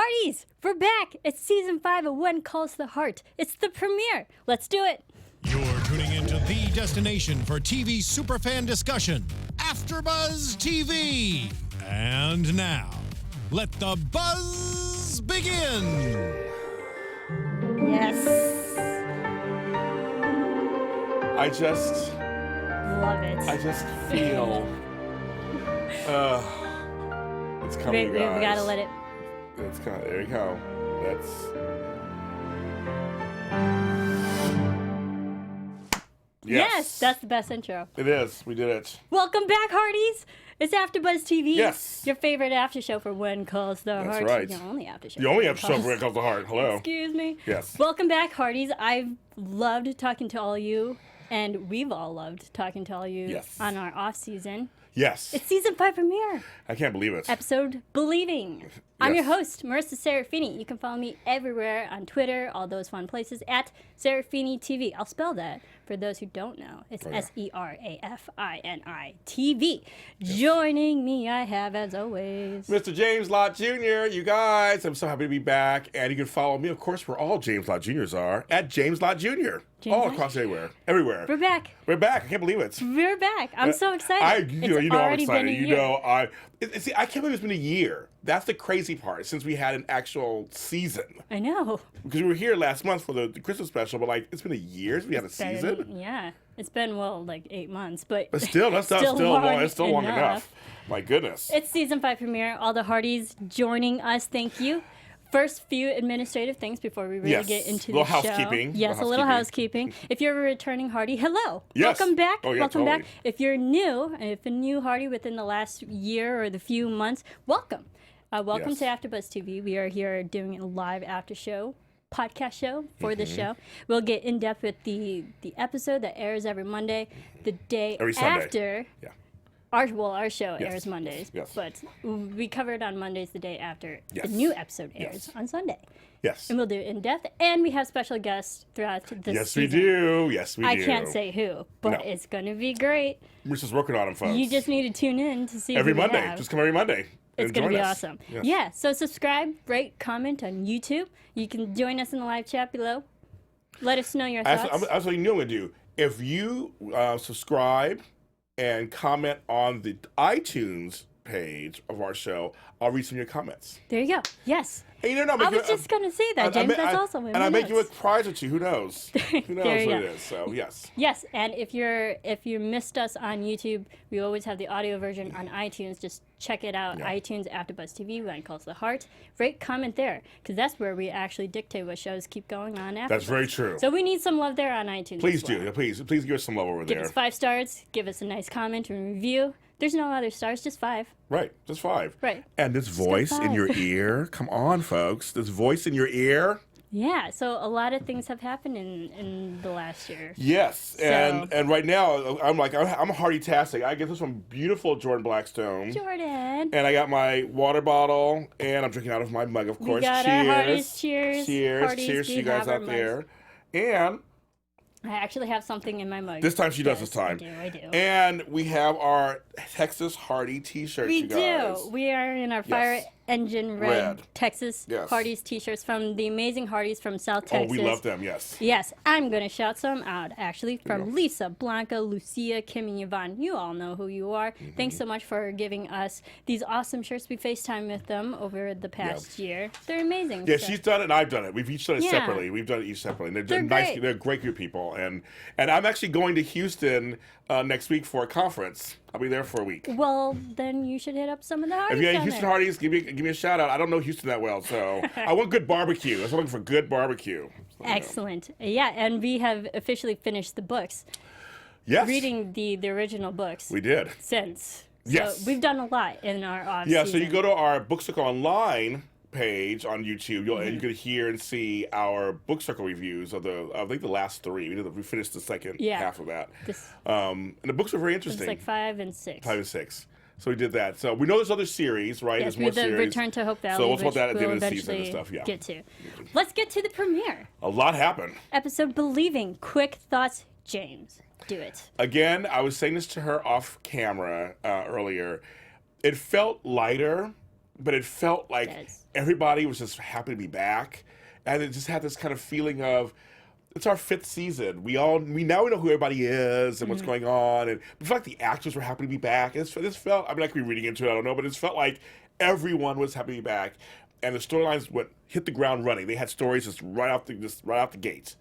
Hearties, we're back. It's season 5 of When Calls the Heart. It's the premiere. Let's do it. You're tuning into the destination for TV superfan discussion, AfterBuzz TV. And now, let the buzz begin. Yes. I just Love it. feel it's coming, we guys. gotta let it. It's coming. There you go. Yes, that's the best intro. It is. We did it. Welcome back, Hearties. It's AfterBuzz TV. Yes. Your favorite after show for When Calls the Heart. That's right. Your only after show. The only episode where it calls the heart. Hello. Excuse me. Yes. Welcome back, Hearties. I've loved talking to all you, and we've all loved talking to all you Yes. on our off season. Yes. It's season 5 premiere. I can't believe it. Episode Believing. I'm your Yes. host, Marisa Serafini. You can follow me everywhere on Twitter, all those fun places, at Serafini TV. I'll spell that for those who don't know. It's Serafini TV. Joining me, I have, as always, Mr. James Lott Jr., you guys, I'm so happy to be back. And you can follow me, of course, where all James Lott Jr.'s are, at James Lott Jr. All across everywhere. We're back. We're back. I can't believe it. We're back. I'm so excited. You know I'm already excited. been a You year. know, see, I can't believe it's been a year. That's the crazy part, since we had an actual season. I know. Because we were here last month for the Christmas special, but like it's been a year since we had a season. Yeah. It's been, like 8 months, but Still, that's still long enough. My goodness. It's season 5 premiere. All the Hearties joining us. Thank you. First few administrative things before we really get into the little show. housekeeping. Yes, a little housekeeping. If you're a returning Hearty, hello. Yes. Welcome back. Oh, yeah, welcome totally. back. If you're new, and if a new Hearty within the last year or the few months, welcome. Welcome Yes. to AfterBuzz TV. We are here doing a live after show, podcast show for the Mm-hmm. show. We'll get in depth with the episode that airs every Monday. The day Every Sunday. after. Yeah. Our show Yes. airs Mondays, Yes. but we cover it on Mondays the day after Yes. the new episode airs Yes. on Sunday. Yes. And we'll do it in depth, and we have special guests throughout the Yes, season. we do. Yes, we do. I can't say who, but No. it's going to be great. We're just working on them, folks. You just need to tune in to see every who we Monday. have. Just come every Monday. It's and going to join be us. awesome. Yes. Yeah, so subscribe, rate, comment on YouTube. You can join us in the live chat below. Let us know your thoughts. That's what you know what to do. If you subscribe and comment on the iTunes page of our show, I'll read some of your comments. There you go. Yes. And you know, I was just going to say that, James. That's also in and my I make you a notes. prize or two. Who knows? Who knows There you what go. it is? So yes. Yes, and if you missed us on YouTube, we always have the audio version on iTunes. Just check it out. Yeah. iTunes AfterBuzz TV, When It Calls the Heart. Rate, comment there, because that's where we actually dictate what shows keep going on after. That's very true. So we need some love there on iTunes. Please as well. do. Please give us some love over Give there. us 5 stars. Give us a nice comment and review. There's no other stars, just 5. Right, just 5. Right. And this voice in 5. your ear. Come on, folks. This voice in your ear. Yeah, so a lot of things have happened in the last year. Yes, So- and right now I'm Hearty-tastic. I get this from beautiful Jordan Blackstone. Jordan. And I got my water bottle, and I'm drinking out of my mug, of course. We got cheers. our Hearties. Cheers. Cheers. Hearties, Cheers to we you guys have our out there. And I actually have something in my mug. this time she does Yes, this time. I do. And we have our Texas Hearty t-shirts, We you guys. do. We are in our Fire Engine Red. Texas Yes. Hearties t-shirts from the amazing Hearties from South Oh, Texas. we love them, yes. Yes, I'm going to shout some out, actually, from Lisa, Blanca, Lucia, Kim, and Yvonne. You all know who you are. Mm-hmm. Thanks so much for giving us these awesome shirts. We FaceTime with them over the past year. They're amazing. Yeah, so- she's done it and I've done it. We've each done it Yeah. separately. We've done it each separately. And they're They're nice. great. They're a great group of people. And I'm actually going to Houston next week for a conference. I'll be there for a week. Well, then you should hit up some of the Hearties If you have down Houston there. Hearties, give me a shout out. I don't know Houston that well, so I want good barbecue. I was looking for good barbecue. So, Excellent. Yeah, and we have officially finished the books. yes, Reading the original books. we did. Since. So Yes. we've done a lot in our off Yeah, season. so you go to our Book Circle Online page on YouTube, and you can hear and see our Book Circle reviews of I think the last 3. We finished the second half of that. And the books are very It's interesting. like 5 and 6. 5 and 6. So we did that. So we know there's other series, right? Yes, There's more with the series. Return to Hope Valley, So we'll talk which about that at the we'll end of the season and eventually stuff. Yeah. get to. Let's get to the premiere. A lot happened. Episode Believing. Quick thoughts, James. Do it. Again, I was saying this to her off camera earlier. It felt lighter but it felt like everybody was just happy to be back, and it just had this kind of feeling of it's our 5th season. We now know who everybody is and what's going on, and it felt like the actors were happy to be back. And this felt, I mean, I could be reading into it, I don't know, but it felt like everyone was happy to be back, and the storylines hit the ground running. They had stories just right out the gate.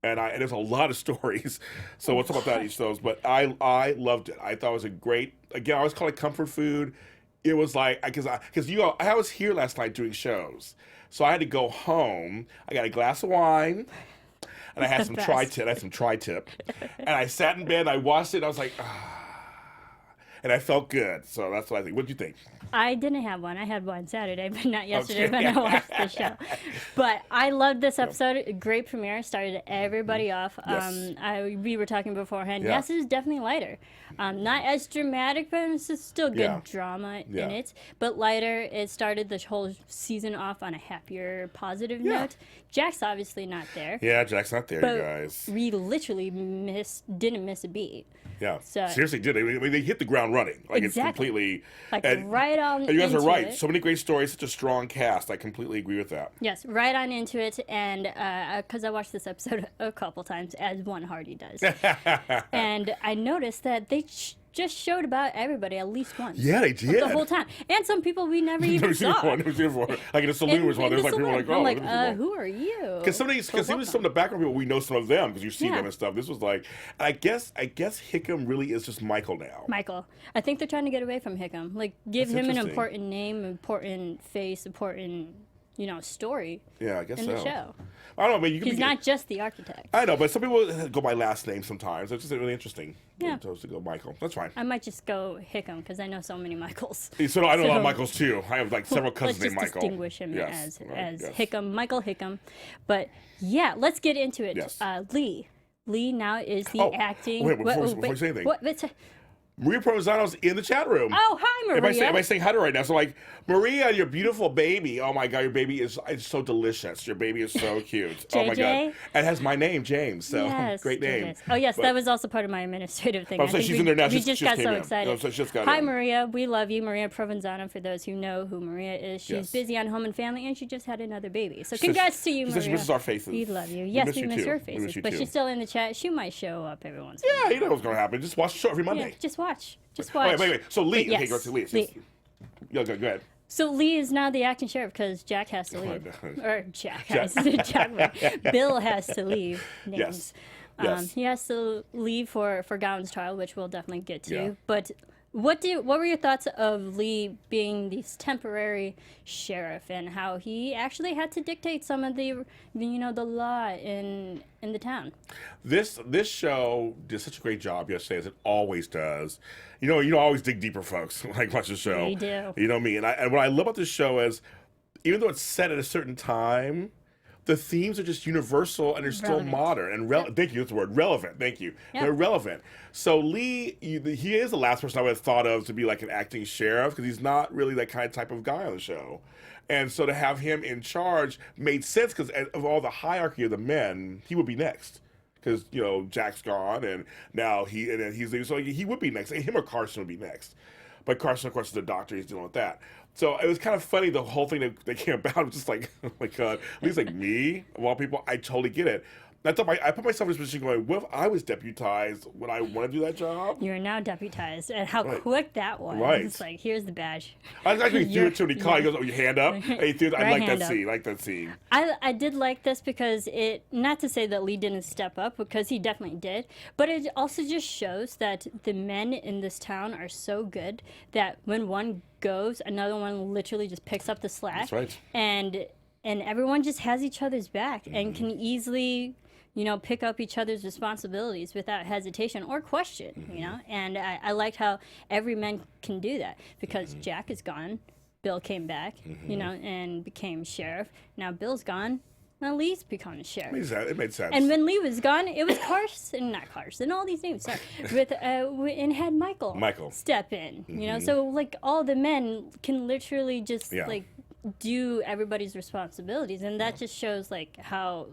And there's a lot of stories, so we'll talk about that each of those. But I loved it. I thought it was a great. Again, I always call it comfort food. It was like because I was here last night doing shows, so I had to go home. I got a glass of wine, and I had some tri-tip. And I sat in bed. I watched it. And I was like, and I felt good. So that's what I think. What do you think? I didn't have one. I had one Saturday, but not yesterday when I watched the show. But I loved this episode. Great premiere. Started everybody off. Yes. We were talking beforehand. Yeah. Yes, it is definitely lighter. Not as dramatic, but it's still good drama in it. But lighter. It started the whole season off on a happier, positive note. Jack's obviously not there. Yeah, Jack's not there, but you guys. We literally didn't miss a beat. Yeah, so, seriously did. I mean, they hit the ground running. Like it's completely right on. And you guys are right. It. So many great stories, such a strong cast. I completely agree with that. Yes, right on into it, and because I watched this episode a couple times, as one Hearty does, and I noticed that they just showed about everybody at least once. Yeah, they did. The whole time. And some people we never even saw. Never seen before. Like in the saloon was one. There's like people like, oh. I'm like, who are you? Because even some of the background people, we know some of them because you see them and stuff. This was like, I guess Hickam really is just Michael now. Michael. I think they're trying to get away from Hickam. Like, give him an important name, important face, important, story. Yeah, I guess in the show. I don't know, but he's not just the architect. I know, but some people go by last name sometimes. It's just really interesting. Yeah. To go Michael. That's fine. I might just go Hickam because I know so many Michaels. So I know a lot of Michaels too. I have like several cousins named Michael. Let's distinguish him as Hickam, Michael Hickam. But yeah, let's get into it. Yes. Lee now is the acting. Wait, before you say anything. Maria Provenzano's in the chat room. Oh, hi, Maria. Am I saying hi to her right now? So, like, Maria, your beautiful baby. Oh, my God, your baby is so delicious. Your baby is so cute. Oh, my God. And it has my name, James. So, great name. Yes. Oh, yes, that was also part of my administrative thing. I think she's in there now. We just got so excited. No, so she just got hi, in. Maria. We love you. Maria Provenzano, for those who know who Maria is. She's busy on Home and Family, and she just had another baby. So, congrats to you, Maria. She misses our faces. We love you. Yes, we miss your faces. But she's still in the chat. She might show up every once in a while. Yeah, you know what's going to happen. Just watch the show every Monday. Yeah, just watch. Wait. So Lee, okay, go to Lee. Go ahead. So Lee is now the acting sheriff because Jack has to leave. Or Jack. Bill has to leave. Names. Yes. He has to leave for Gowan's trial, which we'll definitely get to. Yeah. But what were your thoughts of Lee being this temporary sheriff and how he actually had to dictate some of the law in the town? This show did such a great job yesterday, as it always does. You always dig deeper, folks. Like watch the show. We do. You know me, and what I love about this show is, even though it's set at a certain time, the themes are just universal and they're still modern and relevant. Thank you. That's the word. Relevant. Thank you. Yep. They're relevant. So Lee, he is the last person I would have thought of to be like an acting sheriff because he's not really that kind of type of guy on the show. And so to have him in charge made sense because of all the hierarchy of the men, he would be next. Because Jack's gone and now he's so he would be next. Him or Carson would be next. But Carson, of course, is the doctor. He's dealing with that. So it was kind of funny, the whole thing that came about. Was just like, oh my God, at least like me, of all people, I totally get it. I put myself in this position going, what if I was deputized? Would I want to do that job? You're now deputized. And how quick that was. Right. It's like, here's the badge. I actually threw it to him. He called. He goes, your hand up. And he threw it. I like that scene. I did like this because not to say that Lee didn't step up, because he definitely did, but it also just shows that the men in this town are so good that when one goes, another one literally just picks up the slack. That's right. And everyone just has each other's back and can easily pick up each other's responsibilities without hesitation or question, And I liked how every man can do that because Jack is gone. Bill came back, and became sheriff. Now Bill's gone. Now Lee's become a sheriff. It made sense. And when Lee was gone, it was not Carson, all these names, sorry. And had Michael step in, so like all the men can literally just like do everybody's responsibilities. And that just shows like how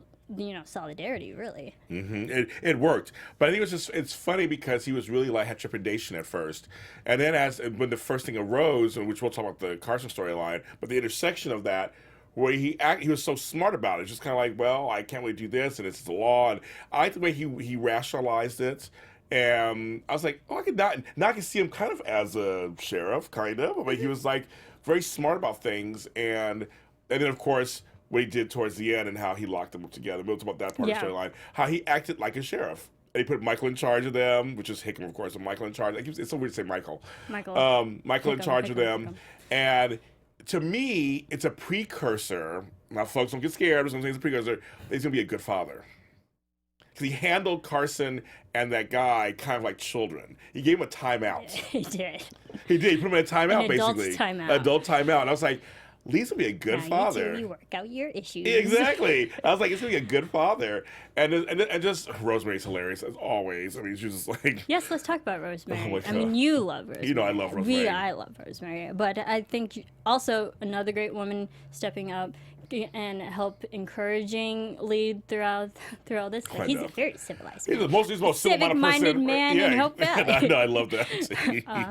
solidarity, really. It worked, but I think it's funny because he was really like had trepidation at first, and then when the first thing arose, and which we'll talk about the Carson storyline, but the intersection of that, where he was so smart about it, just kind of like, well, I can't really do this, and it's the law, and I like the way he rationalized it. And I was like, oh, now I can see him kind of as a sheriff, kind of. I mean, he was like very smart about things, and then of course what he did towards the end and how he locked them up together. We'll talk about that part of the storyline. How he acted like a sheriff. And he put Michael in charge of them, which is Hickam, of course, and Michael in charge. It's so weird to say Michael. Michael Hickam, in charge of them, and to me, it's a precursor. Now, folks, don't get scared. I'm saying it's a precursor. He's gonna be a good father. Because he handled Carson and that guy kind of like children. He gave him a timeout. He did. He did. He put him in a timeout, basically. Adult timeout. And I was like, Lee's gonna be a good father. You work out your issues. Exactly. I was like, it's gonna be a good father. And just Rosemary's hilarious as always. I mean, she's just like. Yes, let's talk about Rosemary. I mean, you love Rosemary. You know, I love Rosemary. I love Rosemary. But I think also another great woman stepping up and help encourring Lee throughout this. Like, he's a very civilized man. He's the most civic-minded man in Hope Valley. I know, I love that.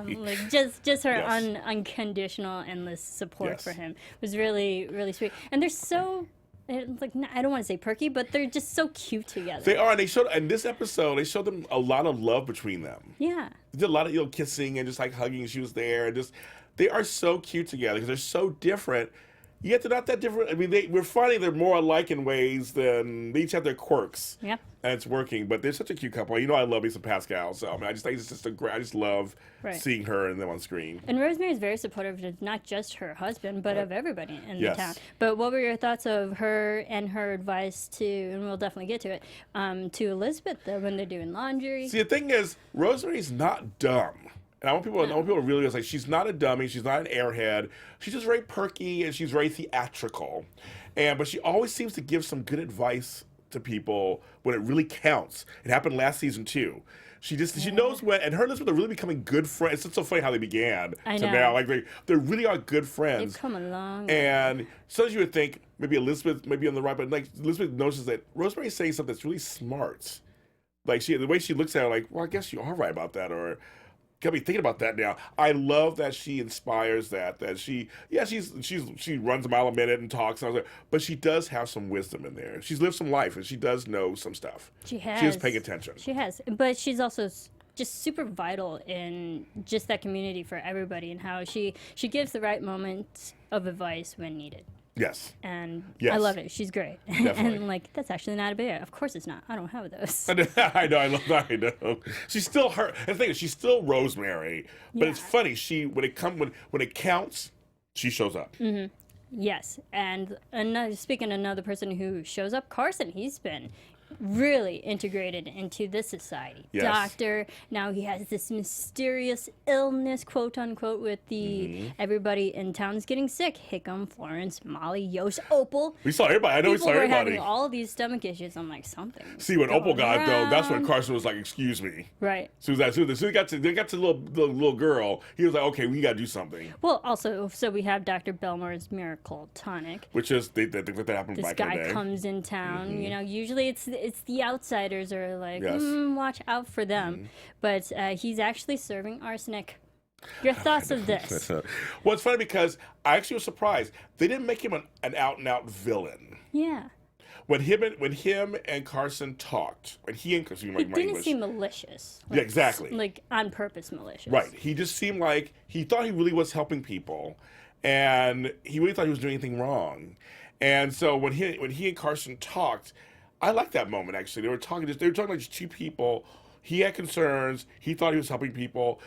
Like just her unconditional, endless support for him was really, really sweet. And they're so. Like, I don't want to say perky, but they're just so cute together. They are, and in this episode, they showed them a lot of love between them. Yeah. They did a lot of kissing and just like hugging. She was there, and they are so cute together because they're so different. Yet they're not that different. I mean, we're finding they're more alike in ways than they each have their quirks. Yeah. And it's working, but they're such a cute couple. You know, I love me some Pascal, so I mean, I just think it's just I just love seeing her and them on screen. And Rosemary is very supportive of not just her husband, but of everybody in the town. But what were your thoughts of her and her advice to, and we'll definitely get to it, to Elizabeth though when they're doing laundry? See, the thing is, Rosemary's not dumb. And I want people to really realize, like, she's not a dummy, she's not an airhead. She's just very perky and she's very theatrical. But she always seems to give some good advice to people when it really counts. It happened last season too. She knows when, and her and Elizabeth are really becoming good friends. It's so funny how they began to now. Like they really are good friends. They've come along. And sometimes you would think maybe Elizabeth may be on the right, but like Elizabeth notices that Rosemary's saying something that's really smart. Like the way she looks at her, like, well, I guess you are right about that, or got me thinking about that now. I love that she inspires that she runs a mile a minute and talks, and I was like, but she does have some wisdom in there. She's lived some life and she does know some stuff. She has. She is paying attention. She has, but she's also just super vital in just that community for everybody, and how she gives the right moments of advice when needed. Yes. And I love it. She's great. And like, that's actually not a big. Of course it's not. I don't have those. I know. I know. She's still her. And the thing is, she's still Rosemary. But it's funny. When it counts, she shows up. Mm-hmm. Yes. And speaking of another person who shows up, Carson. He's been really integrated into this society. Yes. Doctor. Now he has this mysterious illness, quote unquote, with the everybody in town is getting sick. Hickam, Florence, Molly, Yosh, Opal. We saw everybody. I know we saw everybody. People were having all these stomach issues. I'm like, something. See, when Opal got though, that's when Carson was like, "Excuse me." Right. So they got to the little girl. He was like, "Okay, we got to do something." Well, also, so we have Dr. Belmore's Miracle Tonic, which is they think that happened this back in the day. This guy comes in town. You know, usually it's the outsiders are like, watch out for them. But he's actually serving arsenic. Your thoughts of this? Well, it's funny because I actually was surprised. They didn't make him an out-and-out villain. Yeah. When him and Carson talked, he didn't seem malicious. Like, exactly. Like on purpose malicious. Right. He just seemed like he thought he really was helping people, and he really thought he was doing anything wrong. And so when he and Carson talked, I liked that moment, actually. They were talking like just two people. He had concerns. He thought he was helping people.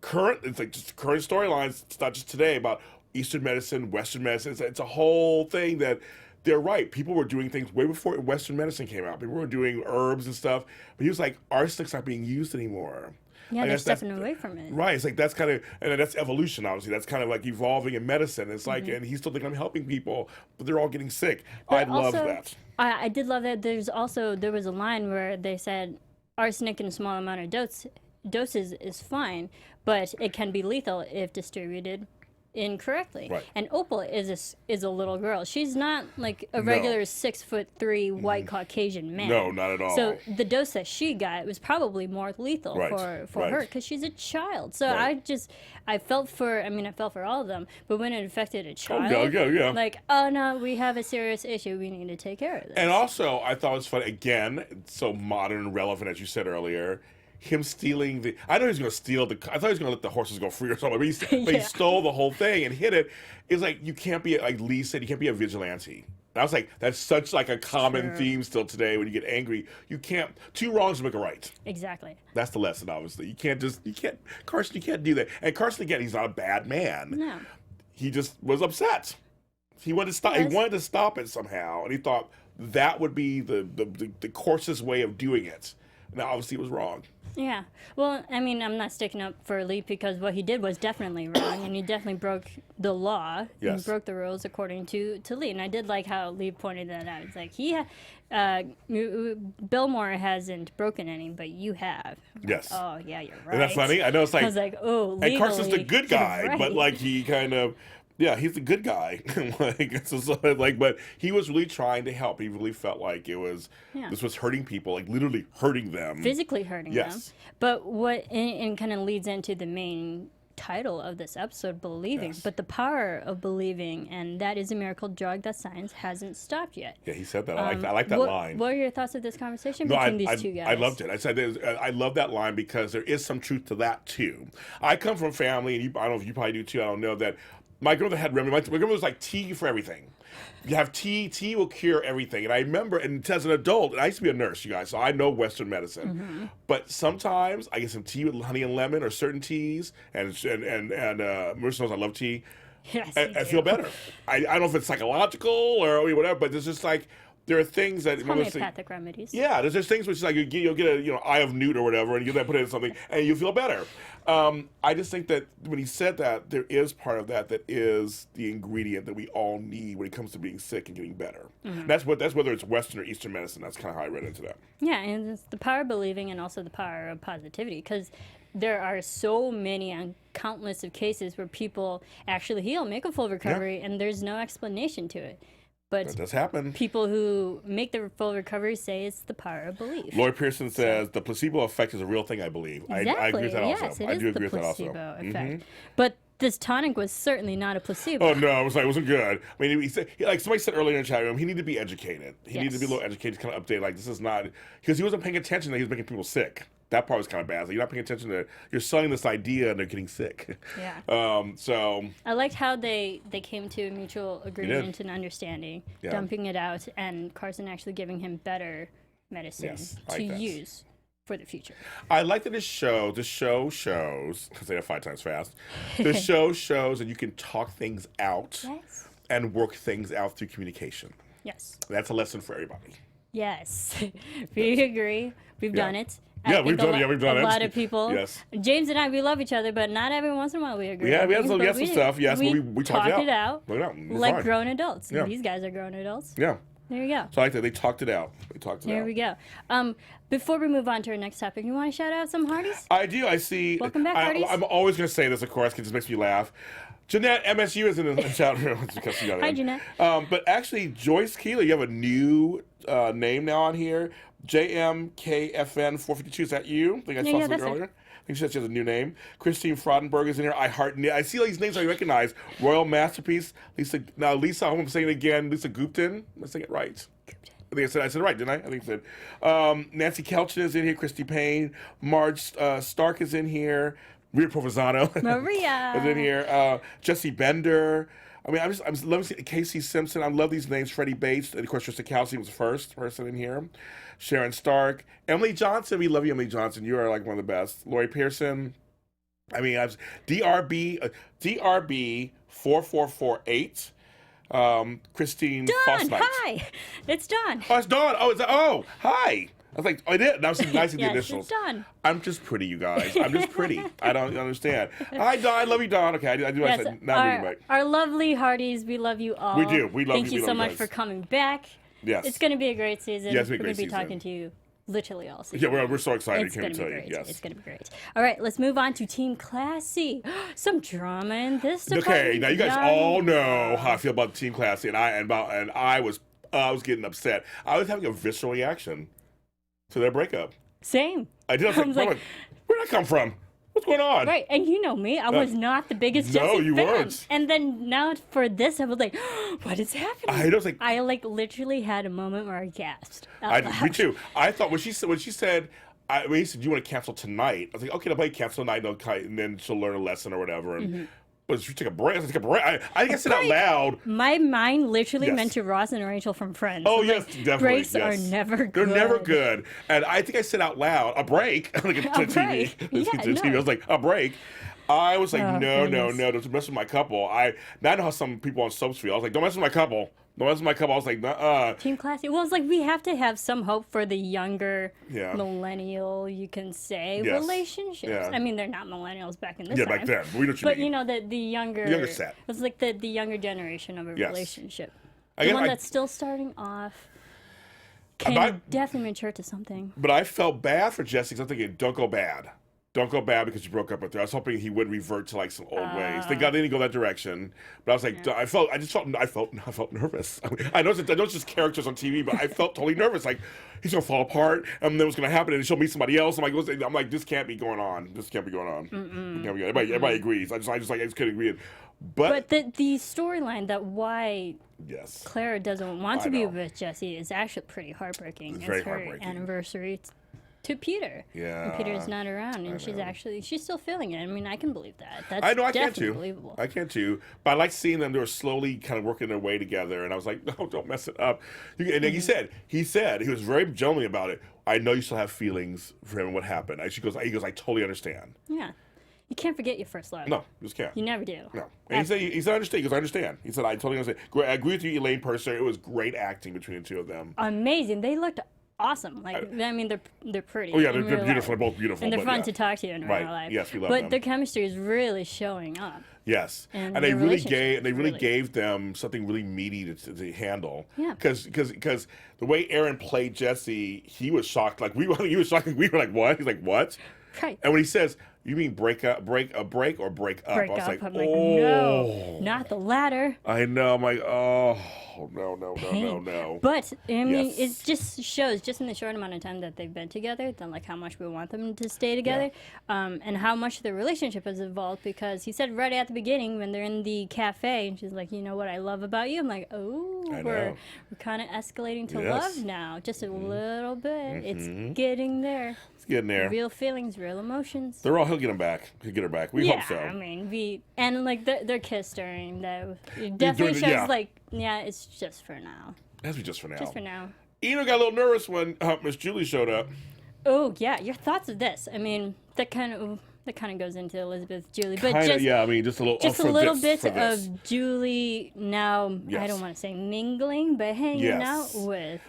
It's like just current storylines. It's not just today about Eastern medicine, Western medicine. It's a whole thing that they're right. People were doing things way before Western medicine came out. People were doing herbs and stuff. But he was like, arsenic's not being used anymore. Yeah, like they're stepping away from it. Right. It's like that's kind of, and that's evolution, obviously. That's kind of like evolving in medicine. It's like, and he's still thinking I'm helping people, but they're all getting sick. But I love that. I did love that. There was a line where they said arsenic in a small amount of doses is fine, but it can be lethal if distributed incorrectly. Right. And Opal is a little girl. She's not like a regular 6'3" white Caucasian man. No, not at all. So the dose that she got was probably more lethal Right. for her because she's a child. So Right. I felt for all of them, but when it affected a child, yeah. like, oh no, we have a serious issue. We need to take care of this. And also, I thought it was funny, again, so modern and relevant, as you said earlier, him stealing the... I know he was going to steal the... I thought he was going to let the horses go free or something, but he stole the whole thing and hid it. It's like, you can't be, like Lee said, you can't be a vigilante. And I was like, that's such like a common theme still today when you get angry. You can't... Two wrongs make a right. Exactly. That's the lesson, obviously. Carson, you can't do that. And Carson, again, he's not a bad man. No. He just was upset. He wanted to stop. Yes. He wanted to stop it somehow, and he thought that would be the coarsest way of doing it. Now, obviously, it was wrong. Yeah. Well, I mean, I'm not sticking up for Lee because what he did was definitely wrong, and he definitely broke the law Yes. and broke the rules according to Lee. And I did like how Lee pointed that out. It's like, Billmore hasn't broken any, but you have. Yes. Oh, yeah, you're right. Isn't that funny? I know it's like... I was like, oh, legally, and Carson's the good guy, right. but like he kind of... Yeah, he's the good guy. But he was really trying to help. He really felt like this was hurting people, like literally hurting them. Physically hurting them. Yes. But what and kind of leads into the main title of this episode, believing. Yes. But the power of believing, and that is a miracle drug that science hasn't stopped yet. Yeah, he said that. I like that line. What are your thoughts of this conversation between these two guys? I loved it. I said I love that line because there is some truth to that too. I come from a family, and I don't know if you probably do too. I don't know that. My grandmother had remedy. My grandmother was like tea for everything. You have tea. Tea will cure everything. And I remember, and as an adult, and I used to be a nurse, you guys, so I know Western medicine. Mm-hmm. But sometimes I get some tea with honey and lemon, or certain teas, and Marisa knows I love tea. Yes, I feel better. I don't know if it's psychological or whatever, but there's just like there are things that homeopathic remedies. Yeah, there's things which is like you'll get a eye of newt or whatever, and you put it in something, and you feel better. I just think that when he said that, there is part of that is the ingredient that we all need when it comes to being sick and getting better. Mm-hmm. That's whether it's Western or Eastern medicine. That's kind of how I read into that. Yeah, and it's the power of believing and also the power of positivity, because there are so many and countless of cases where people actually heal, make a full recovery, and there's no explanation to it. But that does happen. People who make the full recovery say it's the power of belief. Lloyd Pearson says the placebo effect is a real thing, I believe. Exactly. I agree with that yes, also. It I is do agree the with that also. placebo effect. Mm-hmm. But this tonic was certainly not a placebo. Oh no, it wasn't good. I mean, he said, like somebody said earlier in the chat room, he needed to be educated. He needed to be a little educated, kind of updated. Like this is not because he wasn't paying attention that he was making people sick. That part was kind of bad. So you're not paying attention to you're selling this idea and they're getting sick. Yeah. So I liked how they came to a mutual agreement and understanding, dumping it out, and Carson actually giving him better medicine to use for the future. I like that the show shows, because they have 5 times fast, the show shows that you can talk things out and work things out through communication. Yes. That's a lesson for everybody. Yes. We agree. We've done it. Yeah, we've done it. A lot of people. Yes. James and I, we love each other, but not every once in a while we agree. Yeah, we had some stuff. Yes, we talked it out. Like fine. grown adults. Yeah. These guys are grown adults. Yeah. There you go. So I like that. They talked it out. There we go. Before we move on to our next topic, you want to shout out some Hearties? I do. I see. Welcome back, Hearties. I'm always going to say this, of course, because it makes me laugh. Jeanette, MSU is in the chat room. Hi, Jeanette. But actually, Joyce Keeler, you have a new name now on here. JMKFN452. Is that you? I think I saw something earlier. I think she has a new name. Christine Fraudenberg is in here. I see all these names I recognize. Royal Masterpiece. Lisa, I hope I'm saying it again. Lisa Gupton. Let's say it right. I think I said it right, didn't I? I think I said. Nancy Kelchin is in here. Christy Payne. Marge Stark is in here. Rita Provenzano Maria is in here. Jesse Bender. I mean, I'm loving Casey Simpson. I love these names. Freddie Bates. And of course, Trista Kelsey was the first person in here. Sharon Stark. Emily Johnson. We love you, Emily Johnson. You are like one of the best. Lori Pearson. I mean, I was DRB 4448. Christine Dawn, Fosnight. hi. It's Dawn. Oh, it's Dawn. Hi. I was like, I did. That was nice in the Yes, initials. it's Dawn. I'm just pretty, you guys. I'm just pretty. I don't understand. Hi, Dawn. I love you, Dawn. Okay, I do. Yes, I said, not reading right. our lovely Hearties, we love you all. We do. We love you. Thank you so much for coming back. Yes. It's going to be a great season. Yes, We're going to be talking to you literally all season. Yeah, we're so excited. It's Can we gonna tell be you? great. Yes. It's gonna be great. All right, let's move on to Team Classy. Some drama in this Okay, department. now you guys all know how I feel about Team Classy, and I was getting upset. I was having a visceral reaction to their breakup. Same. I did. I was like, where'd that come from? What's going on? Right, and you know me, I was not the biggest No, Jessie you fan. weren't. And then now for this, I was like, what is happening? I was like, literally had a moment where I gasped. Me too. I thought when she said, he said, you want to cancel tonight? I was like, okay, I'll play cancel tonight, and then she'll learn a lesson or whatever. And but she take a break. I take a break. I think I said out loud. My mind literally went to Ross and Rachel from Friends. Oh, I'm yes, like, definitely. Breaks yes. are never good. They're never good. And I think I said out loud, a break. Like A break. Yeah, TV. no. I was like, a break. I was like, Oh, no, goodness. don't mess with my couple. Now I know how some people on soaps feel. I was like, don't mess with my couple. Don't mess with my couple. I was like, nuh-uh. Team Classy. Well, it's like we have to have some hope for the younger Yeah. millennial, you can say, Yes. relationships. Yeah. I mean, they're not millennials back in this Yeah, time. back then. But we know what you But mean. you know, the younger... younger set. It's like the younger generation of a Yes. relationship. I The guess one I- that's still starting off can not- definitely mature to something. But I felt bad for Jesse because I'm thinking, don't go bad. Don't go bad because you broke up with her. I was hoping he would revert to like some old ways. They didn't go that direction. But I was like, I felt nervous. I know it's just characters on TV, but I felt totally nervous. Like he's gonna fall apart, and then what's gonna happen, and she'll meet somebody else. I'm like, this can't be going on. This can't be going on. It can't be. Everybody agrees. I just couldn't agree. But the storyline that why yes, Clara doesn't want I to be know. with Jesse is actually pretty heartbreaking. It's very her heartbreaking. anniversary to Peter. Yeah, And Peter's not around, and she's still feeling it. I mean, I can believe that. That's I know I can definitely too. believable. I can too. But I like seeing them. They were slowly kind of working their way together, and I was like, no, don't mess it up. And then he said he was very gentleman about it. I know you still have feelings for him and what happened. He goes, I totally understand. Yeah. You can't forget your first love. No, you just can't. You never do. No. And he said, I understand. He goes, I understand. He said, I totally understand. I agree with you, Elaine Purser. It was great acting between the two of them. Amazing. They looked awesome. Like, I mean, they're pretty. Oh, yeah, in they're real beautiful. life. They're both beautiful. And they're but fun yeah. to talk to in Right. real life. Yes, we love but them. their chemistry is really showing up. Yes, And and they their really relationship really really- gave them something really meaty to handle. Yeah. Because the way Aaron played Jesse, he was shocked. Like we were like, what? He's like, what? Right. And when he says, "You mean break up or break up?" Break I was up. like, I'm like, oh, no, not the latter. I know. I'm like, oh, no. Pain. But I mean, Yes. it just shows, just in the short amount of time that they've been together, then like how much we want them to stay together, and how much their relationship has evolved. Because he said right at the beginning when they're in the cafe, and she's like, "You know what I love about you?" I'm like, "Oh, I we're know. kind of escalating to Yes. love now, just a little bit. It's getting there. It's getting there. Real feelings, real emotions." He'll get him back. He'll get her back. We hope so. I mean, and like their kiss during that, it definitely shows yeah. like, yeah, it's just for now. It has to be just for now. Just for now. Eno got a little nervous when Miss Julie showed up. Oh yeah, your thoughts of this? I mean, that kind of goes into Elizabeth Julie, but Kinda, just yeah. I mean, just a little. just for a little this, bit for this. of Julie now. I Yes. don't want to say mingling, but hanging Yes. out with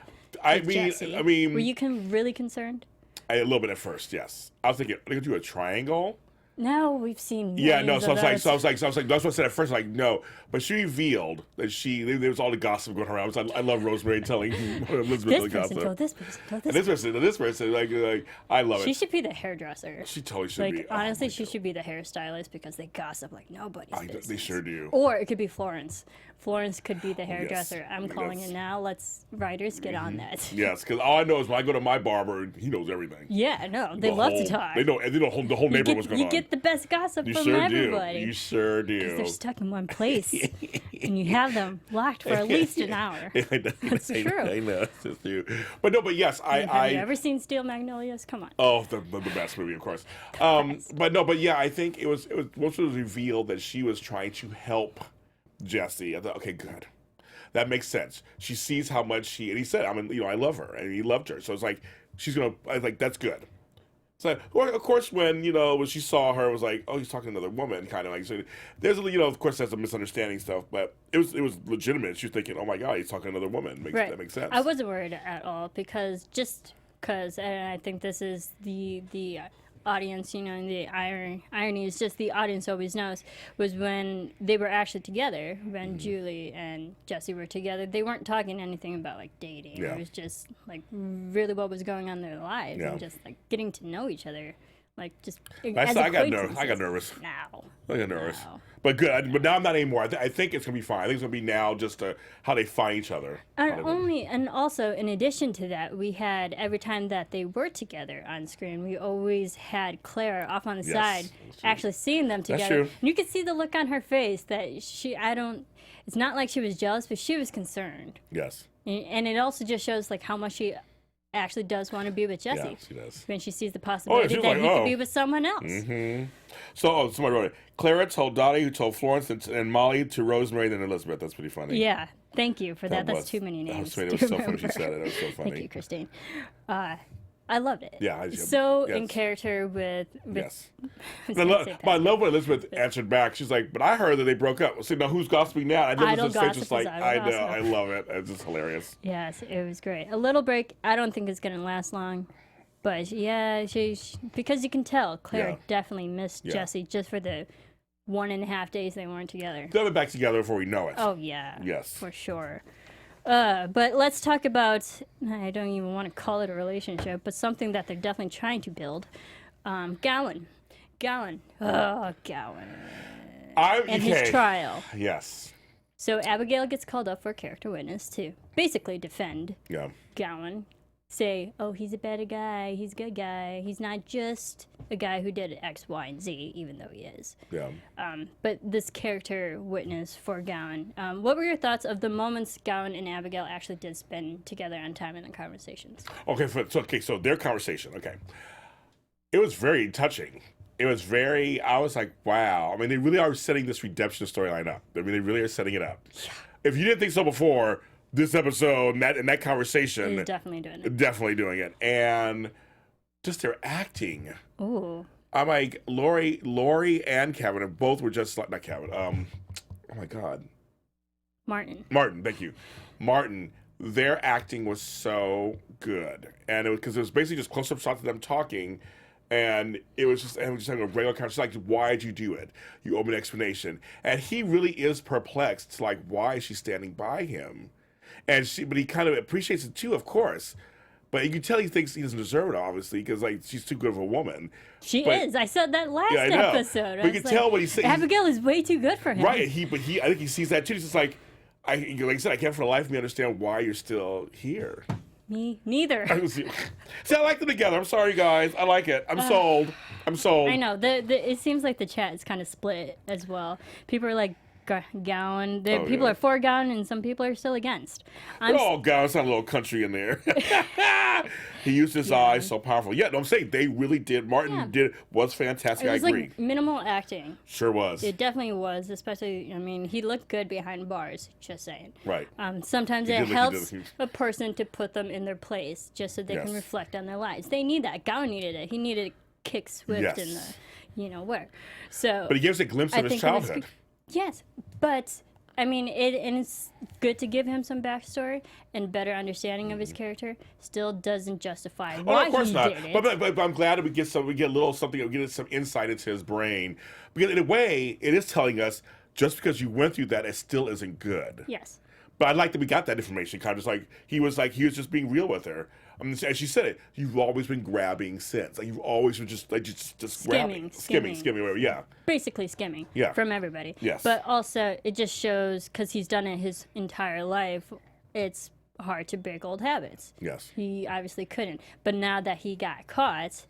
Jesse. I mean, were you really concerned? a little bit at first, yes. I was thinking, are they gonna do a triangle? No, we've seen. Yeah, no. millions So I of was like, those. that's what I said at first. Like, no, but she revealed that there was all the gossip going around. I love Rosemary telling Elizabeth This the person gossip. told this person told And this. this person, like, I love She it. should be the hairdresser. She totally should Like, be. Oh honestly, my she God. should be the hairstylist because they gossip like nobody's business. They sure do. Or it could be Florence. Florence could be the hairdresser. I'm Yes. calling it now. Let's writers get on that. Yes, because all I know is when I go to my barber, he knows everything. Yeah, no, they love to talk. They know the whole neighborhood what's going you on. get the best gossip You from sure everybody. do. You sure They're do. stuck in one place, and you have them locked for at least an hour. That's true. I know. It's true. But yes, Have you ever seen Steel Magnolias? Come on. Oh, the best movie, of course. But yeah, I think it was once it was revealed that she was trying to help Jesse. I thought, okay, good, that makes sense. She sees how much and he said, I love her, and he loved her. So it's like I was like, that's good. So, well, of course, when she saw her, it was like, oh, he's talking to another woman, kind of like. So there's of course, there's a misunderstanding stuff, but it was legitimate. She was thinking, oh my God, he's talking to another woman. Right. That makes sense. I wasn't worried at all because and I think this is the audience, and the irony is just the audience always knows, was when they were actually together, when Julie and Jesse were together, they weren't talking anything about like dating. Yeah. It was just like really what was going on in their lives and just like getting to know each other. Like just I got nervous. I got nervous. Now. I got nervous. But good. But now I'm not anymore. I think it's gonna be fine. I think it's gonna be now just how they find each other. And also in addition to that, we had every time that they were together on screen, we always had Claire off on the side, actually seeing them together. That's true. And you could see the look on her face that it's not like she was jealous, but she was concerned. Yes. And it also just shows like how much she actually does want to be with Jesse. Yeah, she does. When she sees the possibility that like, he could be with someone else. Mm-hmm. So, somebody wrote it. Clara told Dottie, who told Florence and Molly to Rosemary, then Elizabeth. That's pretty funny. Yeah. Thank you for that. That's too many names. It was so funny she said it. It was so funny. Thank you, Christine. I loved it. Yeah. In character with yes. I love when Elizabeth answered back. She's like, but I heard that they broke up. So now who's gossiping now? I love just like, I know. I love it. It's just hilarious. Yes, it was great. A little break. I don't think it's going to last long. But yeah, because you can tell Claire definitely missed Jesse just for the 1.5 days they weren't together. They'll be back together before we know it. Oh, yeah. Yes. For sure. But let's talk about, I don't even want to call it a relationship, but something that they're definitely trying to build. Gowan. Oh, Gowan. And his trial. Yes. So Abigail gets called up for a character witness to basically defend Gowan. Say, oh, he's a better guy, he's a good guy. He's not just a guy who did X, Y, and Z, even though he is. Yeah. But this character witness for Gowan, what were your thoughts of the moments Gowan and Abigail actually did spend together on time in the conversations? So their conversation, it was very touching. It was I was like, wow. I mean, they really are setting this redemption storyline up. I mean, they really are setting it up. Yeah. If you didn't think so before, this episode and that conversation is definitely doing it. Definitely doing it. And just their acting. Ooh. I'm like, Lori and Kevin, and both were just like, not Kevin, oh my God. Martin, thank you. Martin, their acting was so good. And because it was basically just close-up shots of them talking. And it was just having a regular conversation, like, why'd you do it? You owe me an explanation. And he really is perplexed, like, why is she standing by him? But he kind of appreciates it too, of course. But you can tell he thinks he doesn't deserve it, obviously, because like she's too good of a woman. She is. I said that last episode. But you can tell what he's saying. Abigail is way too good for him. Right. I think he sees that too. He's just like I said, I can't for the life of me understand why you're still here. Me neither. See, I like them together. I'm sorry, guys. I like it. I'm sold. I know. It seems like the chat is kind of split as well. People are like, Gowan. People are for Gowan, and some people are still against. Gowan's not a little country in there. He used his eyes so powerful. Yeah, no, I'm saying they really did. Martin was fantastic. It was I agree. Like minimal acting. Sure was. It definitely was, especially. I mean, he looked good behind bars. Just saying. Right. Sometimes it helps a person to put them in their place, just so they can reflect on their lives. They need that. Gowan needed it. He needed a kick Swift in the where. So. But he gives a glimpse of his childhood. Yes, but I mean, it's good to give him some backstory and better understanding of his character. Still doesn't justify why of course he not. did it. But I'm glad that we get a little something, we get some insight into his brain. Because in a way, it is telling us just because you went through that, it still isn't good. Yes. But I like that we got that information. Kind of just he was just being real with her. As she said it, you've always been grabbing since. Like you've always been just skimming, whatever. Yeah. Basically skimming. Yeah. From everybody. Yes. But also, it just shows because he's done it his entire life. It's hard to break old habits. Yes. He obviously couldn't, but now that he got caught,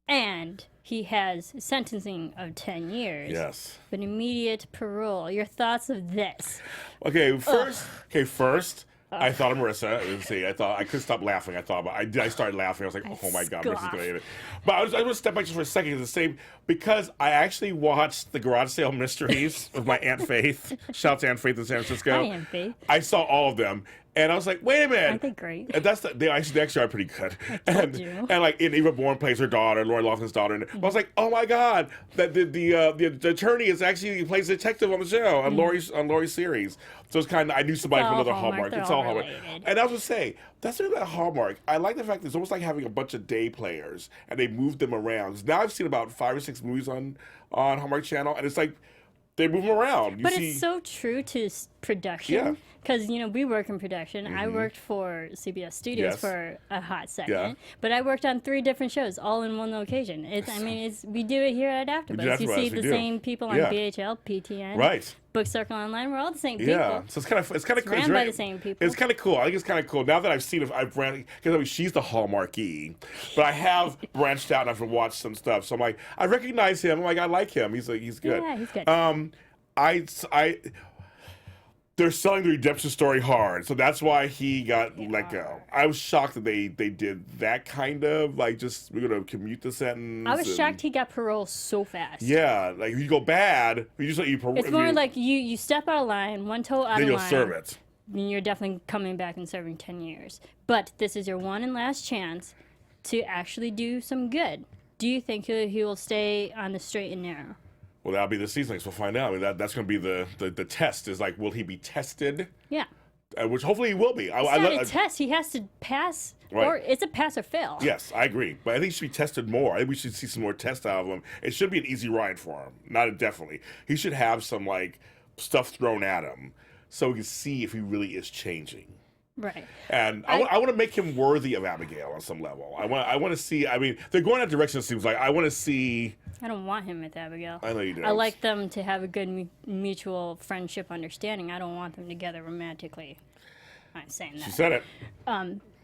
and he has sentencing of 10 years. Yes. But immediate parole. Your thoughts of this? Okay. First. I thought of Marisa. Let's see. I couldn't stop laughing. I started laughing. I was like, oh my God, Marisa's gonna hate it. But I was going to step back just for a second because I actually watched the Garage Sale Mysteries with my Aunt Faith. Shout out to Aunt Faith in San Francisco. Hi, Aunt Faith. I saw all of them, And I was like, wait a minute. Aren't they great? And they actually are pretty good. told you. And like, Eva Bourne plays her daughter, Lori Loughlin's daughter. And I was like, oh my God, that the attorney is actually, he plays a detective on the show, on Lori's series. So it's kind of, I knew somebody from another Hallmark. It's all Hallmark. Related. And I was going to say, that's really about Hallmark. I like the fact that it's almost like having a bunch of day players and they move them around. 'Cause now I've seen about 5 or 6 movies on Hallmark Channel, and it's like, they move them around. But it's so true to production. Yeah. Because, we work in production. I worked for CBS Studios for a hot second. But I worked on 3 different shows, all in one location. We do it here at AfterBuzz. You see the same people on BHL, PTN, right. Book Circle Online. We're all the same people. Yeah, so it's kind of cool. Ran by the same people. It's kind of cool. I think it's kind of cool. Now that I've seen it, I've ran, because she's the Hallmarky, but I have branched out and I've watched some stuff. So I'm like, I recognize him. I'm like, I like him. He's good. Yeah, he's good. They're selling the redemption story hard, so that's why he got let go. I was shocked that they did that kind of, like, just, we're going to commute the sentence. I was shocked he got parole so fast. Yeah, like, if you go bad, you just let you parole. It's more like you step out of line, one toe out of line. Then you'll serve it. You're definitely coming back and serving 10 years. But this is your one and last chance to actually do some good. Do you think he will stay on the straight and narrow? Well, that'll be the season. We'll find out. I mean, that's going to be the test. Is like, will he be tested? Yeah. Which hopefully he will be. It's not a test. He has to pass, or it's a pass or fail. Yes, I agree. But I think he should be tested more. I think we should see some more tests out of him. It should be an easy ride for him. Not definitely. He should have some, like, stuff thrown at him so we can see if he really is changing. Right. And I want to make him worthy of Abigail on some level. I want to see. I mean, they're going that direction. It seems like I want to see. I don't want him with Abigail. I know you do. I like them to have a good mutual friendship understanding. I don't want them together romantically. I'm saying that. She said it.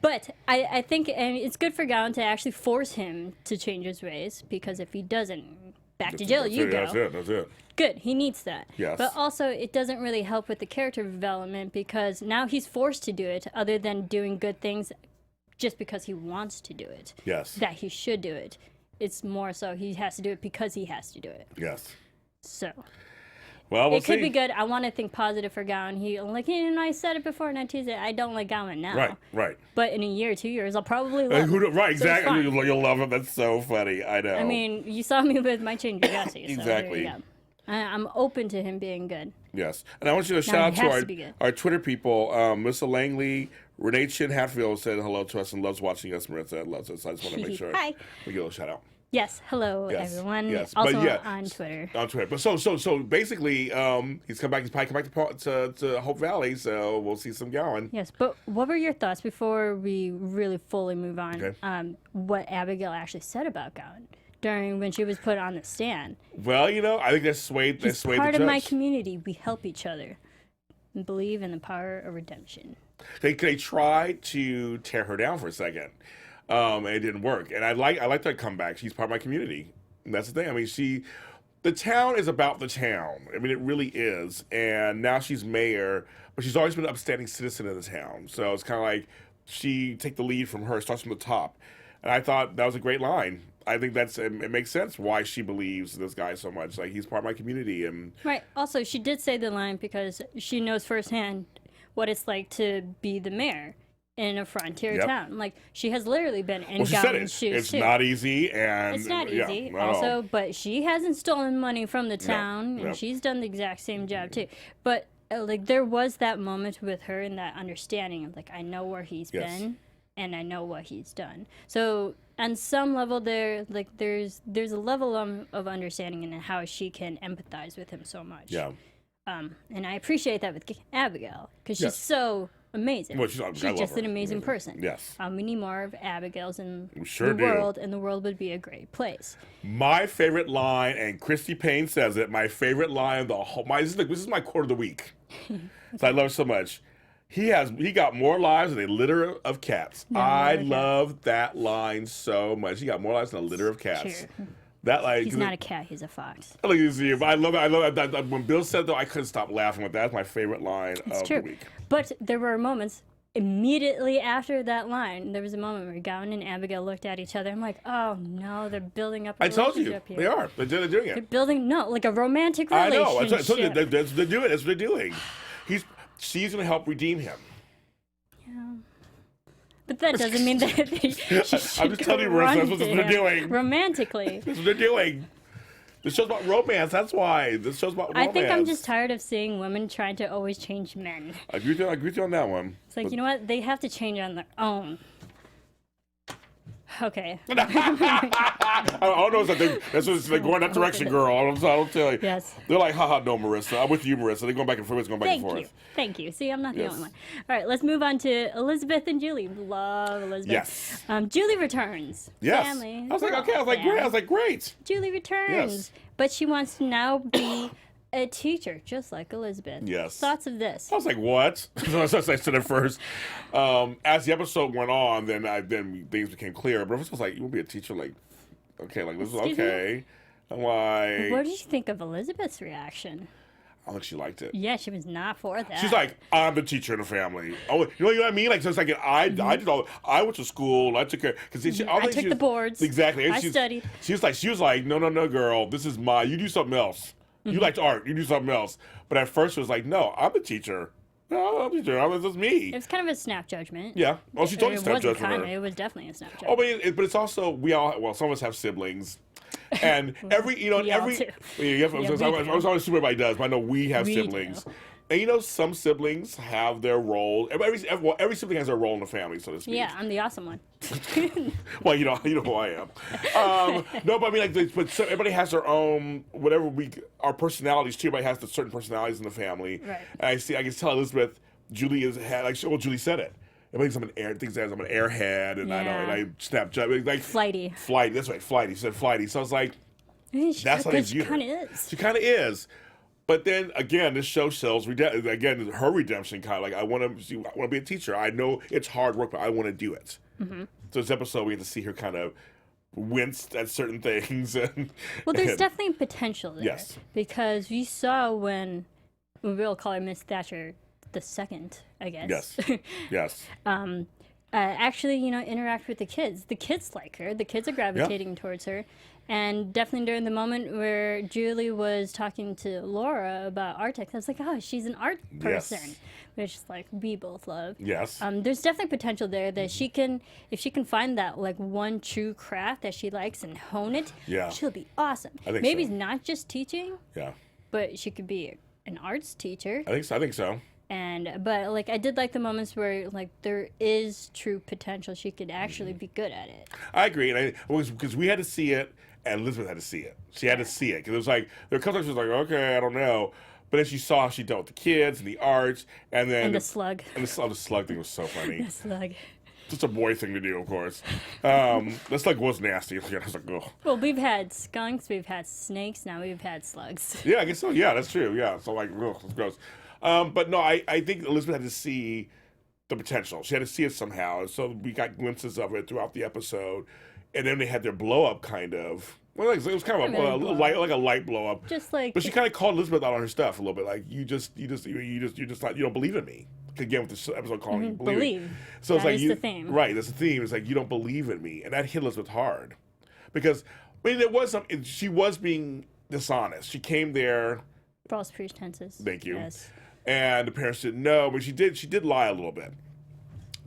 But I think, and it's good for Gowan to actually force him to change his ways, because if he doesn't, back to jail you go. That's it. Good, he needs that. Yes. But also, it doesn't really help with the character development, because now he's forced to do it, other than doing good things just because he wants to do it. Yes. That he should do it. It's more so he has to do it because he has to do it. Yes. So. Well, it could be good. I want to think positive for Gowan. I said it before, and I teased it. I don't like Gowan now. Right. But in a year or 2 years, I'll probably love him. Right, exactly. So You'll love him. That's so funny. I know. I mean, you saw me with my change of Jesse. Exactly. So there you go. I'm open to him being good. Yes. And I want you to shout out to our Twitter people. Melissa Langley, Renee Chin Hatfield said hello to us and loves watching us. Marissa loves us. I just want to make sure Hi. we give a little shout out. Yes. Hello, everyone. Yes. Also on Twitter. On Twitter. But so basically, he's come back. He's probably come back to Hope Valley, so we'll see some Gowan. Yes. But what were your thoughts before we really fully move on? Okay. What Abigail actually said about Gowan during when she was put on the stand? Well, I think that swayed the judge. Part of my community. We help each other and believe in the power of redemption. They tried to tear her down for a second. And it didn't work. And I like that comeback. She's part of my community. And that's the thing. I mean, the town is about the town. I mean, it really is. And now she's mayor, but she's always been an upstanding citizen of the town. So it's kind of like she take the lead from her, starts from the top. And I thought that was a great line. I think it makes sense why she believes this guy so much. Like, he's part of my community. And right. Also, she did say the line because she knows firsthand what it's like to be the mayor in a frontier town. Like, she has literally been in Gowan's shoes, It's not easy, and it's not easy. Not also, but she hasn't stolen money from the town, and she's done the exact same job too. But like, there was that moment with her and that understanding of, like, I know where he's been, and I know what he's done. So on some level, there's a level of understanding in how she can empathize with him so much. Yeah. And I appreciate that with Abigail, because she's so amazing. Well, she's just an amazing person. Yes. We need more of Abigails in the world, and the world would be a great place. My favorite line, and Christy Payne says it, my favorite line of the whole, this is my quote of the week. So I love it so much. He got more lives than a litter of cats. I love that line so much. He got more lives than a litter of cats. True. That, like, he's not a cat, he's a fox. I love it. When Bill said that, I couldn't stop laughing with that. That's my favorite line of the week. But there were moments immediately after that line. There was a moment where Gowan and Abigail looked at each other. I'm like, oh no, they're building up a relationship here. They are. They're doing it. They're building, like a romantic relationship. I know. I told you, they're doing it. That's what they're doing. She's going to help redeem him. But that doesn't mean that they should I'm just telling you, Marisa, that's what they're doing. Romantically. That's what they're doing. This show's about romance. That's why. This show's about romance. I think I'm just tired of seeing women trying to always change men. I agree with you on that one. It's like, you know what? They have to change on their own. Okay. I don't know. That's what they're going that direction, girl. I'll tell you. Yes. They're like, haha, no, Marissa. I'm with you, Marissa. They're going back and forth. Thank you. See, I'm not the Yes. only one. All right, let's move on to Elizabeth and Julie. Love Elizabeth. Yes. Julie returns. Yes. Family. I was like, okay. Family. I was like, great. Julie returns. Yes. But she wants to now be a teacher, just like Elizabeth. Yes. Thoughts of this? I was like, what? That's what I said at first. As the episode went on, then things became clear. But I was like, you will be a teacher? Like, okay, like this is Excuse okay. I'm like, What did you think of Elizabeth's reaction? I think she liked it. Yeah, she was not for that. She's like, I'm the teacher in the family. Oh, you know what I mean? Like, so it's like I did all. I went to school. I took care because I took the boards. Exactly. And I studied. She was like, no, girl. This is you do something else. You liked art. You do something else. But at first, she was like, no, I'm the teacher. No, I'm the teacher. This is me. It was kind of a snap judgment. Yeah. Well, she told me snap judgment. It was definitely a snap judgment. Oh, but it's also some of us have siblings. And every we all do. I was always assuming everybody does, but I know we have siblings. Do. And some siblings have their role. Every sibling has their role in the family, so to speak. Yeah, I'm the awesome one. Well, you know who I am. No, but I mean, but everybody has their own our personalities too. Everybody has the certain personalities in the family. Right. And I can tell Elizabeth, Julie Julie said it. Everybody thinks I'm an airhead, and I know, and I snap judge like flighty. That's right, flighty. She said flighty. So I was like, that's how she kind of is. She kind of is. But then again, this show shows her redemption. Kind of like I want to be a teacher. I know it's hard work, but I want to do it. Mm-hmm. So this episode, we get to see her kind of wince at certain things. Well, there's definitely potential there. Yes. Because we saw when we'll call her Miss Thatcher the second, I guess. Yes. Yes. Actually, interact with the kids. The kids like her. The kids are gravitating towards her. And definitely during the moment where Julie was talking to Laura about art tech, I was like, oh, she's an art person, Yes. which like we both love. Yes. There's definitely potential there that if she can find that like one true craft that she likes and hone it, she'll be awesome. I think Maybe so. not just teaching, but she could be an arts teacher. I think so. But like I did like the moments where like there is true potential. She could actually be good at it. I agree, and it was because we had to see it, and Elizabeth had to see it. She had to see it because it was like there were a couple times she was like, okay, I don't know, but then she saw how she dealt with the kids and the arts, and then The slug. And the slug thing was so funny. The slug. Just a boy thing to do, of course. The slug was nasty. I was like, oh. Well, we've had skunks, we've had snakes, now we've had slugs. Yeah, I guess so. Yeah, that's true. Yeah, so like, ugh, it's gross. But no, I think Elizabeth had to see the potential. She had to see it somehow. And so we got glimpses of it throughout the episode. And then they had their blow up kind of. Well, it was kind of a little light, like a light blow up. Just like. But she kind of called Elizabeth out on her stuff a little bit. Like, you don't believe in me. Again, with this episode calling you believe. So it's that like is the theme. Right, that's the theme. It's like you don't believe in me. And that hit Elizabeth hard. Because there was she was being dishonest. She came there. False pretenses. Thank you. Yes. And the parents didn't know, but she did lie a little bit.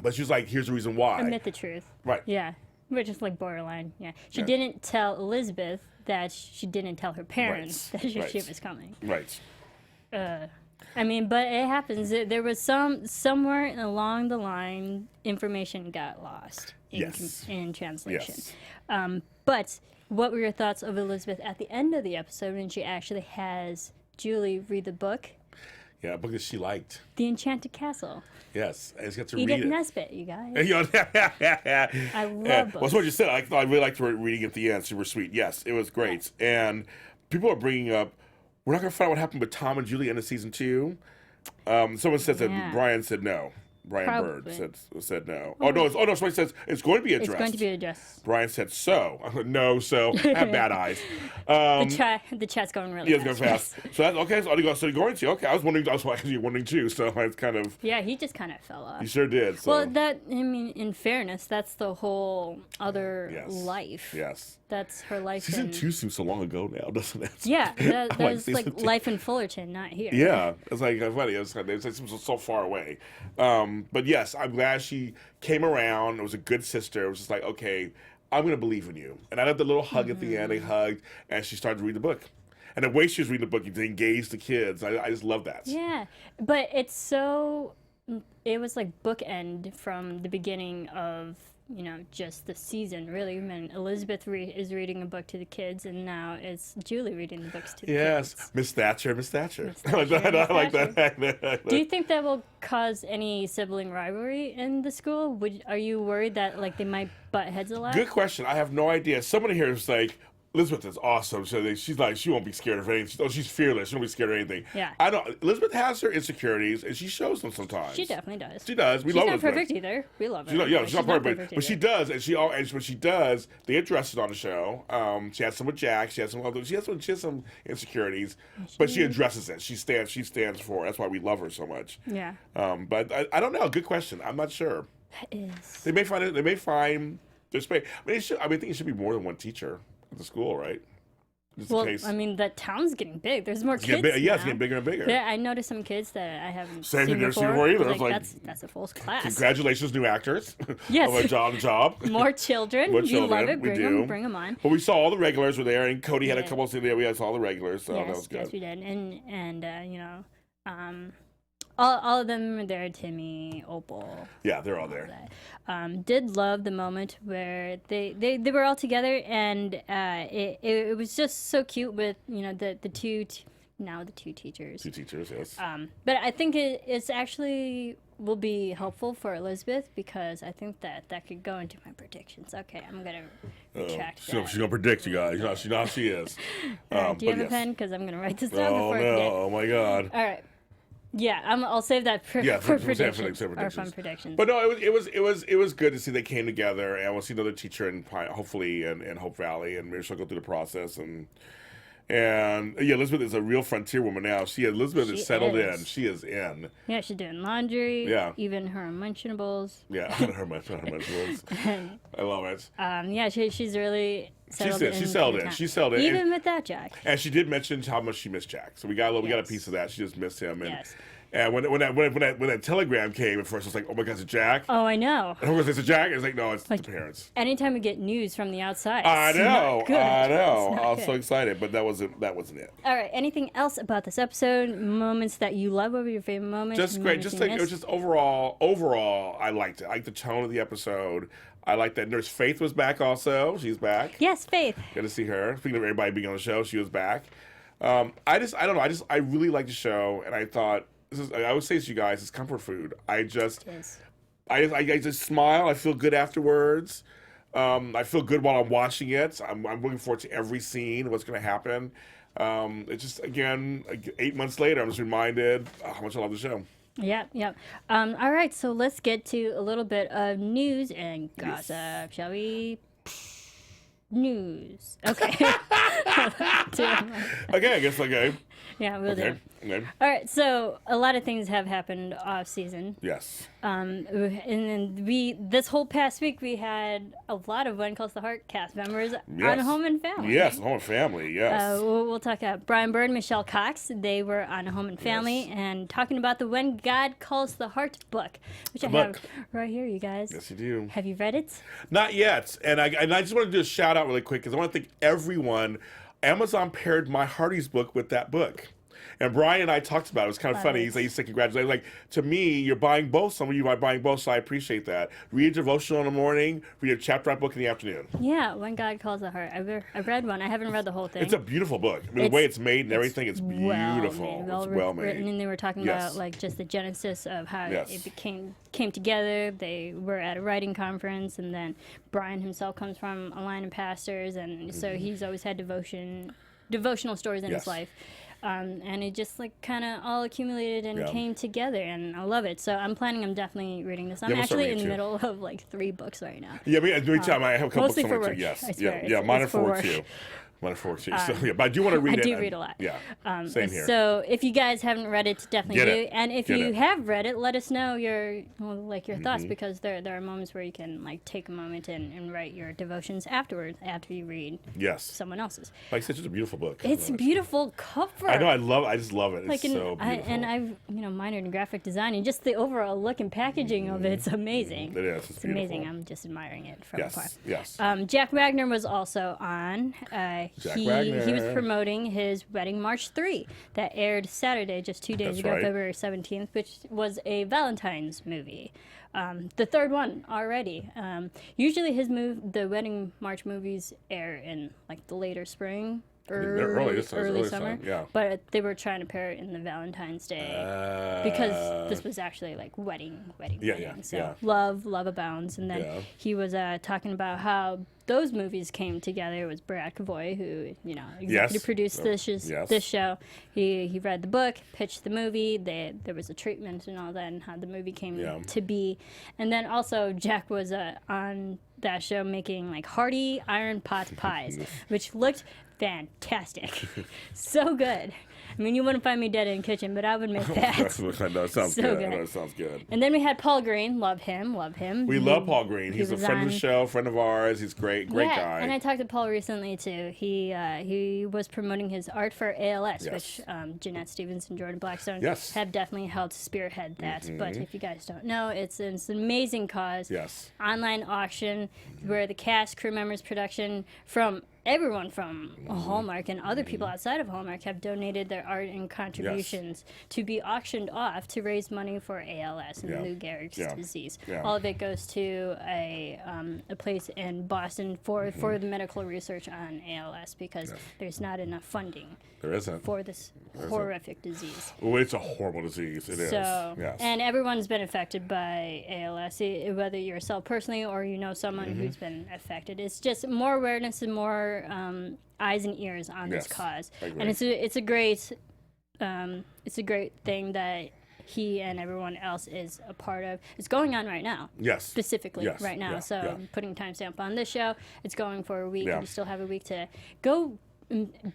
But she was like, here's the reason why. Admit the truth. Right. Yeah. Which is like borderline. Yeah. She didn't tell Elizabeth that she didn't tell her parents that she was coming. Right. I mean, but it happens. There was somewhere along the line, information got lost in translation. Yes. But what were your thoughts of Elizabeth at the end of the episode when she actually has Julie read the book? Yeah, because she liked. The Enchanted Castle. Yes, I just got to Edith read it. Nesbit, you guys. I love books. Well, that's what you said. I really liked reading at the end. Super sweet. Yes, it was great. And people are bringing up, we're not going to find out what happened with Tom and Julie in season 2. Someone says that Brian said no. Brian Bird said no. Somebody says it's going to be addressed. It's going to be addressed. Brian said so. I said no, so I have bad eyes. The chat's going really fast. Yeah, it's going fast. So that's okay. So you're going to? Okay, I was actually wondering too. So it's kind of. Yeah, he just kind of fell off. He sure did. So. Well, in fairness, that's the whole other life. Yes. That's her life. Season 2 seems so long ago now, doesn't it? Yeah, that's like life in Fullerton, not here. Yeah, it's like funny. It seems so far away. But yes, I'm glad she came around. It was a good sister. It was just like, okay, I'm going to believe in you. And I love the little hug at the end. They hugged, and she started to read the book. And the way she was reading the book, to engage the kids, I just love that. Yeah, but it's so, it was like bookend from the beginning of, you know, just the season, really. When Elizabeth is reading a book to the kids, and now it's Julie reading the books to the kids. Yes, Miss Thatcher. Miss I like that. I like that. Do you think that will cause any sibling rivalry in the school? Are you worried that like they might butt heads a lot? Good question. I have no idea. Somebody here is like, Elizabeth is awesome. So she's like, she won't be scared of anything. She's fearless. She won't be scared of anything. Yeah. I don't. Elizabeth has her insecurities, and she shows them sometimes. She definitely does. She does. She's love not Elizabeth. perfect either. We love her. She's not perfect, but she does, and when she does, they address it on the show. She has some with Jack. She has some insecurities, but she addresses it. She stands for it. That's why we love her so much. Yeah. But I don't know. Good question. I'm not sure. That is. They may find their space. I think it should be more than one teacher at the school, right? Well, I mean, the town's getting big. There's more kids Yeah, it's now. getting bigger and bigger. Yeah, I noticed some kids that I haven't Same, seen never seen before. before either. I It's was like, that's a full class. Congratulations, new actors. Yes. job. More children. More You children. love it. We Bring do. them. Bring them on. But we saw all the regulars were there, and Cody had a Yeah. couple of things there. We saw all the regulars, so that was good. Yes, we did. And you know, all of them were there. Timmy, Opal. Yeah, they're all there. Did love the moment where they were all together, and it was just so cute with, you know, the two teachers. Two teachers, yes. But I think it's actually will be helpful for Elizabeth, because I think that could go into my predictions. Okay, I'm gonna retract that. She's gonna predict you guys. You know how she is. Do you have a pen? Because I'm gonna write this down Oh before I no! forget. Oh my God! All right. Yeah, I'll save that for predictions. Our fun predictions. But no, it was good to see they came together, and we'll see another teacher in hopefully in Hope Valley, and Marisa will go through the process, and yeah, Elizabeth is a real frontier woman now. Elizabeth is settled in. She is in. Yeah, she's doing laundry. Yeah. Even her unmentionables. Yeah, her mentions. I love it. Yeah, she's really settled in. She settled in. Even without Jack. And she did mention how much she missed Jack. So we got a piece of that. She just missed him. And, Yes. And when that telegram came, at first I was like, oh my God, it's Jack. Oh, I know. And of course, it's Jack. It's like, no, it's the parents. Anytime we get news from the outside, I it's know. not good. I know. It's not I was good. so excited, but that wasn't it. All right. Anything else about this episode? Moments that you love? What were your favorite moments? Just great. Moments Just you like it was missed? just overall, I liked it. I liked the tone of the episode. I like that Nurse Faith was back also. She's back. Yes, Faith. Good to see her. Speaking of everybody being on the show, she was back. I don't know. I really liked the show, and I thought I would say to you guys, it's comfort food. I just smile. I feel good afterwards. I feel good while I'm watching it. I'm looking forward to every scene, what's going to happen. It's just, again, 8 months later, I'm just reminded how much I love the show. Yep. All right, so let's get to a little bit of news and gossip, shall we? News. Okay. Okay, I guess okay. Yeah, we'll do. Okay. All right, so a lot of things have happened off season. Yes. And then this whole past week we had a lot of When Calls the Heart cast members on Home and Family. Yes, Home and Family. Yes. We'll talk about Brian Byrne, Michelle Cox. They were on Home and Family and talking about the When God Calls the Heart book, which I have right here, you guys. Yes, you do. Have you read it? Not yet. And I just want to do a shout out really quick because I want to thank everyone. Amazon paired my Hearties book with that book. And Brian and I talked about it. It was kind of funny. He said, congratulations. Like, to me, you're buying both. Some of you are buying both, so I appreciate that. Read a devotional in the morning, read a chapter book in the afternoon. Yeah, When God Calls the Heart. I've read one. I haven't read the whole thing. It's a beautiful book. I mean, the way it's made and everything, it's beautiful. Well it's well made. Written, and they were talking about like just the genesis of how it came together. They were at a writing conference, and then Brian himself comes from a line of pastors, and so he's always had devotional stories in his life. And it just like kind of all accumulated and came together, and I love it. So I'm definitely reading this. I'm actually in the middle of like 3 books right now. Yeah, me too. I have a couple books mostly for somewhere work. too. Yes. I swear. Yeah, mine are it's for for work. too. Wonderful too. So, yeah, but I do want to read it. I do read a lot. Yeah, same here. So if you guys haven't read it, definitely Get do. it. And if Get you it. have read it, let us know your thoughts, because there are moments where you can like take a moment and write your devotions afterwards after you read Yes. someone else's. Like, it's such a beautiful book. It's a beautiful cover. I know. I just love it. It's so beautiful. I've minored in graphic design, and just the overall look and packaging of it, it's amazing. It is. It's amazing. beautiful. I'm just admiring it from afar. Yes. Jack Wagner was also on. He was Wagner. promoting his Wedding March 3 that aired Saturday, just 2 days That's ago, right. February 17th, which was a Valentine's movie. The third one already. Usually the Wedding March movies air in like the later spring. They're early Early summer, summer, yeah. But they were trying to pair it in the Valentine's Day because this was actually like wedding. Yeah. So love abounds, and then he was talking about how those movies came together. It was Brad Kavoy who executive produced this show. He read the book, pitched the movie. There was a treatment and all that, and how the movie came to be. And then also Jack was on that show making like hearty iron pot pies, which looked fantastic. So good. I mean, you wouldn't find me dead in the kitchen, but I would make that. That sounds So good. good. That sounds good. And then we had Paul Green. Love him. We love Paul Green. He's a friend of the show, friend of ours. He's great guy. And I talked to Paul recently too. He was promoting his art for ALS, which Jeanette Stevens and Jordan Blackstone have definitely helped spearhead that. But if you guys don't know, it's an amazing cause. Yes. Online auction where the cast, crew members, production from everyone from Hallmark and other people outside of Hallmark have donated their art and contributions to be auctioned off to raise money for ALS and Lou Gehrig's disease. All of it goes to a place in Boston for the medical research on ALS because there's not enough funding. There isn't. For this horrific disease. Oh, it's a horrible disease. It is. And everyone's been affected by ALS, whether you're yourself personally or you know someone who's been affected. It's just more awareness and more eyes and ears on this cause. And it's a great thing that he and everyone else is a part of. It's going on right now. Yes. Specifically right now. I'm putting timestamp on this show. It's going for a week. And you still have a week to go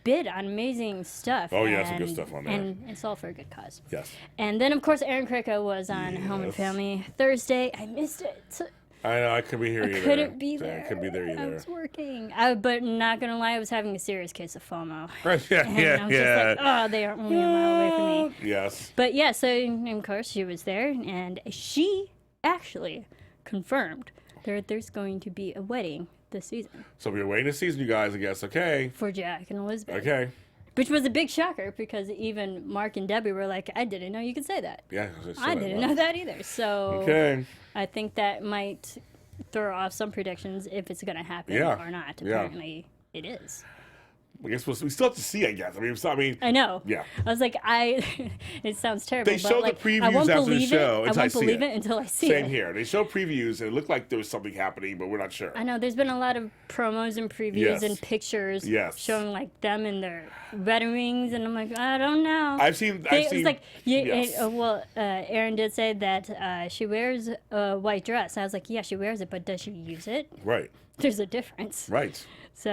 bid on amazing stuff. Oh, yeah, some good stuff on there. And it's all for a good cause. Yes. And then, of course, Aaron Krika was on Home and Family Thursday. I missed it. I know, I couldn't be here either. Couldn't be there. I couldn't be there either. I was working. But not going to lie, I was having a serious case of FOMO. Right, And I was just like, they are only a mile away from me. Yes. But yeah, so of course she was there, and she actually confirmed there's going to be a wedding this season. So we're waiting this season, you guys, I guess. Okay. For Jack and Elizabeth. Okay. Which was a big shocker because even Mark and Debbie were like, I didn't know you could say that. Yeah. I didn't know that either. So okay. I think that might throw off some predictions if it's going to happen or not. Apparently it is. I guess we still have to see, I guess. I know. Yeah. I was like, it sounds terrible. They showed but the previews I won't after the believe show it. until I won't see believe it. it until I see it. Same here. They show previews, and it looked like there was something happening, but we're not sure. I know. There's been a lot of promos and previews and pictures showing like them in their wedding rings, and I'm like, I don't know. I've seen. It's like, Erin did say that she wears a white dress. I was like, yeah, she wears it, but does she use it? Right. There's a difference. Right. So,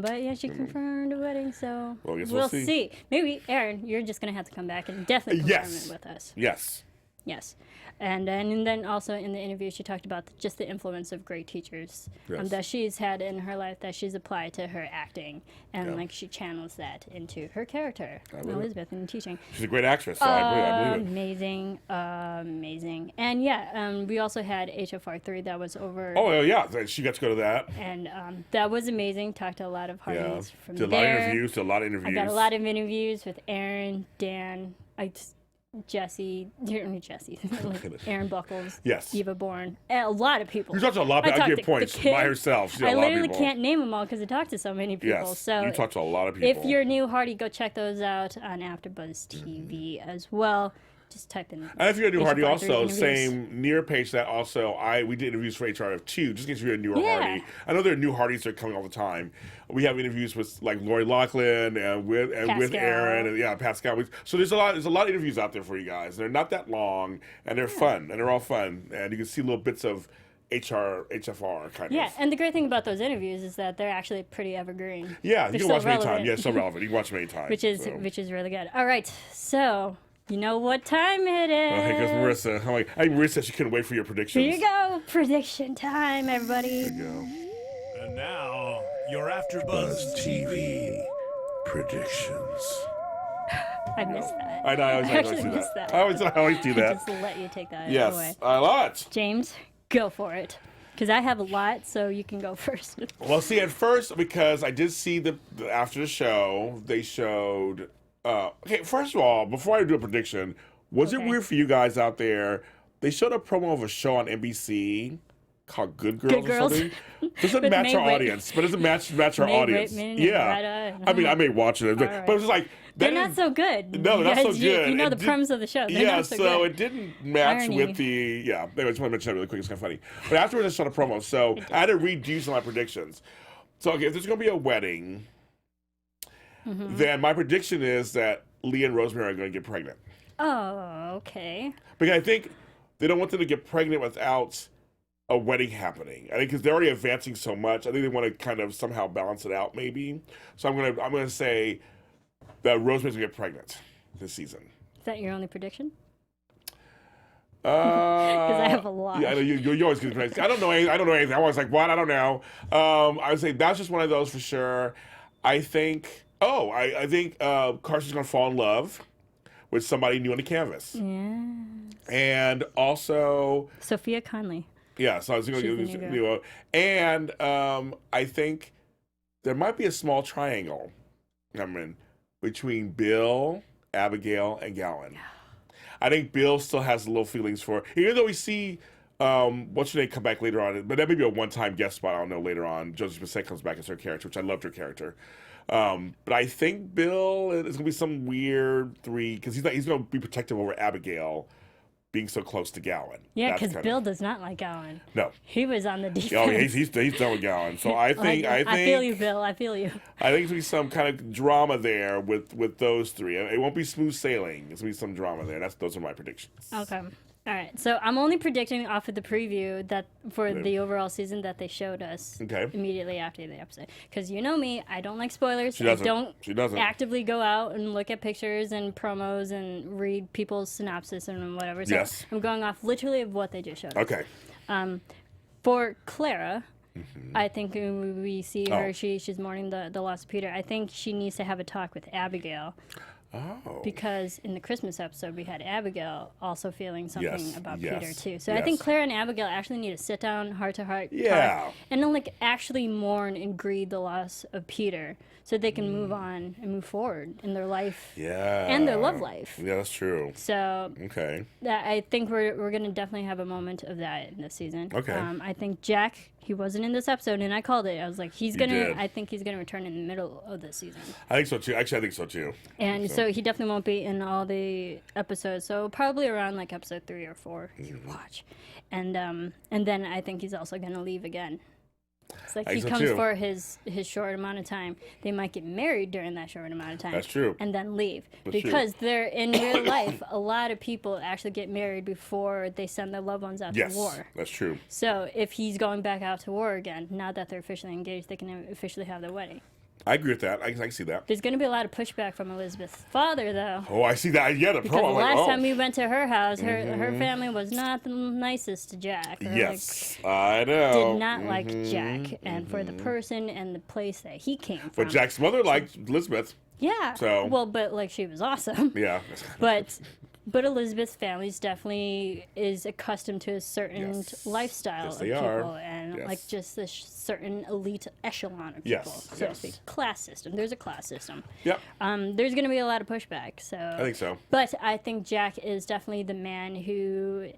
but yeah, she confirmed a wedding, so well, I guess we'll see. Maybe, Erin, you're just going to have to come back and definitely confirm it with us. Yes. Yes. And then also in the interview, she talked about just the influence of great teachers that she's had in her life that she's applied to her acting. And like she channels that into her character, Elizabeth, in teaching. She's a great actress, so I believe it. Amazing. Amazing. And we also had HFR 3 that was over. Oh, yeah. She got to go to that. And that was amazing. Talked to a lot of Hearties from there. Did a lot of interviews. I got a lot of interviews with Aaron, Dan, Aaron Buckles, Eva Bourne, a lot of people. You talked to a lot of people. I get points by herself. I literally can't name them all because I talked to so many people. Yes, so you talked to a lot of people. If you're new Hearty, go check those out on AfterBuzz TV as well. Just type in. And if you're a new Hearty, also same near page that also we did interviews for HRF2. Just in case you're a newer Hearty, I know there are new Hearties that are coming all the time. We have interviews with like Lori Loughlin and with Aaron and Pascal. So there's a lot of interviews out there for you guys. They're not that long and they're fun and they're all fun and you can see little bits of HFR kind Yeah, of. and the great thing about those interviews is that they're actually pretty evergreen. Yeah, They're you can still watch them anytime. relevant. Yeah, it's so relevant. You can watch them anytime. which is really good. All right, so you know what time it is. Oh, here goes Marissa. I'm like, Marissa said she couldn't wait for your predictions. Here you go, prediction time, everybody. There you go. And now, your AfterBuzz TV predictions. I missed that. I know. I always actually do missed that. that. I always do I that. just let you take that away. Yes, I Lott. James, go for it. Because I have a lot, so you can go first. Well, see, at first, because I did see after the show, they showed. Okay, first of all, before I do a prediction, was it weird for you guys out there? They showed a promo of a show on NBC called Good Girls, Good Girls. or something. Doesn't With match our May audience, but doesn't match our May audience. Whitman and Yeah, Greta. I mean, I may watch it, but right. it was like They're that not so good. No, not so Guys, you good. know It the did- premise of the show. They're Yeah, not so so good. it didn't match Irony. with the Anyway, I just want to mention that really quick. It's kind of funny. But afterwards, I shot a promo, so I had to redo some of my predictions. So okay, if there's going to be a wedding, then my prediction is that Leah and Rosemary are going to get pregnant. Oh, okay. Because I think they don't want them to get pregnant without a wedding happening. I think because they're already advancing so much, I think they want to kind of somehow balance it out, maybe. So I'm gonna say that Rosemary's gonna get pregnant this season. Is that your only prediction? Because I have a lot. Yeah, I know you always get pregnant. I don't know anything. I was like, what? I don't know. I would say that's just one of those for sure. I think. Oh, I think Carson's gonna fall in love with somebody new on the canvas. Yeah. And also, Sophia Conley. yeah, so I was going She's to the new do and I think there might be a small triangle, between Bill, Abigail, and Gowan. I think Bill still has little feelings for, even though we see what's her name come back later on, but that may be a one-time guest spot. I don't know later on. Josie Bissett comes back as her character, which I loved her character. But I think Bill is going to be some weird three because he's going to be protective over Abigail being so close to Gowan. Yeah, That's because kind Bill of, does not like Gowan. no. He was on the defense. Oh, he's done with Gowan. So I think I feel you, Bill. I feel you. I think there's gonna be some kind of drama there with those three. It won't be smooth sailing. There's gonna be some drama there. Those are my predictions. Okay. All right. So I'm only predicting off of the preview that for the overall season that they showed us Okay. immediately after the episode. Because you know me, I don't like spoilers. She doesn't. I don't She doesn't. actively go out and look at pictures and promos and read people's synopsis and whatever. So Yes. I'm going off literally of what they just showed us. Okay. For Clara, I think when we see her, Oh. she's mourning the loss of Peter. I think she needs to have a talk with Abigail. Oh. Because in the Christmas episode, we had Abigail also feeling something Yes, about yes, Peter, too. So I think yes. Claire and Abigail actually need to sit down, heart to heart, Yeah. talk, and then, actually mourn and grieve the loss of Peter so they can move on and move forward in their life Yeah. and their love life. Yeah, that's true. So Okay. I think we're going to definitely have a moment of that in this season. Okay. I think Jack, he wasn't in this episode, and I called it. I was like, did. I think he's going to return in the middle of this season. I think so too. Actually, I think so too. And so he definitely won't be in all the episodes. So probably around episode 3 or 4 if you watch. And then I think he's also going to leave again. It's like I he think so comes too. for his short amount of time. They might get married during that short amount of time. That's true. And then leave. That's true. Because they're in real life, a lot of people actually get married before they send their loved ones out Yes, to war. that's true. So if he's going back out to war again, now that they're officially engaged, they can officially have their wedding. I agree with that. I can see that. There's going to be a lot of pushback from Elizabeth's father, though. Oh, I see that. Yeah, the Because promo. the I'm like, last oh. time we went to her house, her family was not the nicest to Jack. Or, Yes, I know. did not like Jack, and for the person and the place that he came from. But Jack's mother liked Elizabeth. Yeah. So- Well, but she was awesome. Yeah. But Elizabeth's family's definitely is accustomed to a certain Yes. lifestyle Yes, of they people are. and Yes. just this certain elite echelon of people, Yes, so yes. to speak. Class system. There's a class system. Yep. There's going to be a lot of pushback. So I think so. But I think Jack is definitely the man who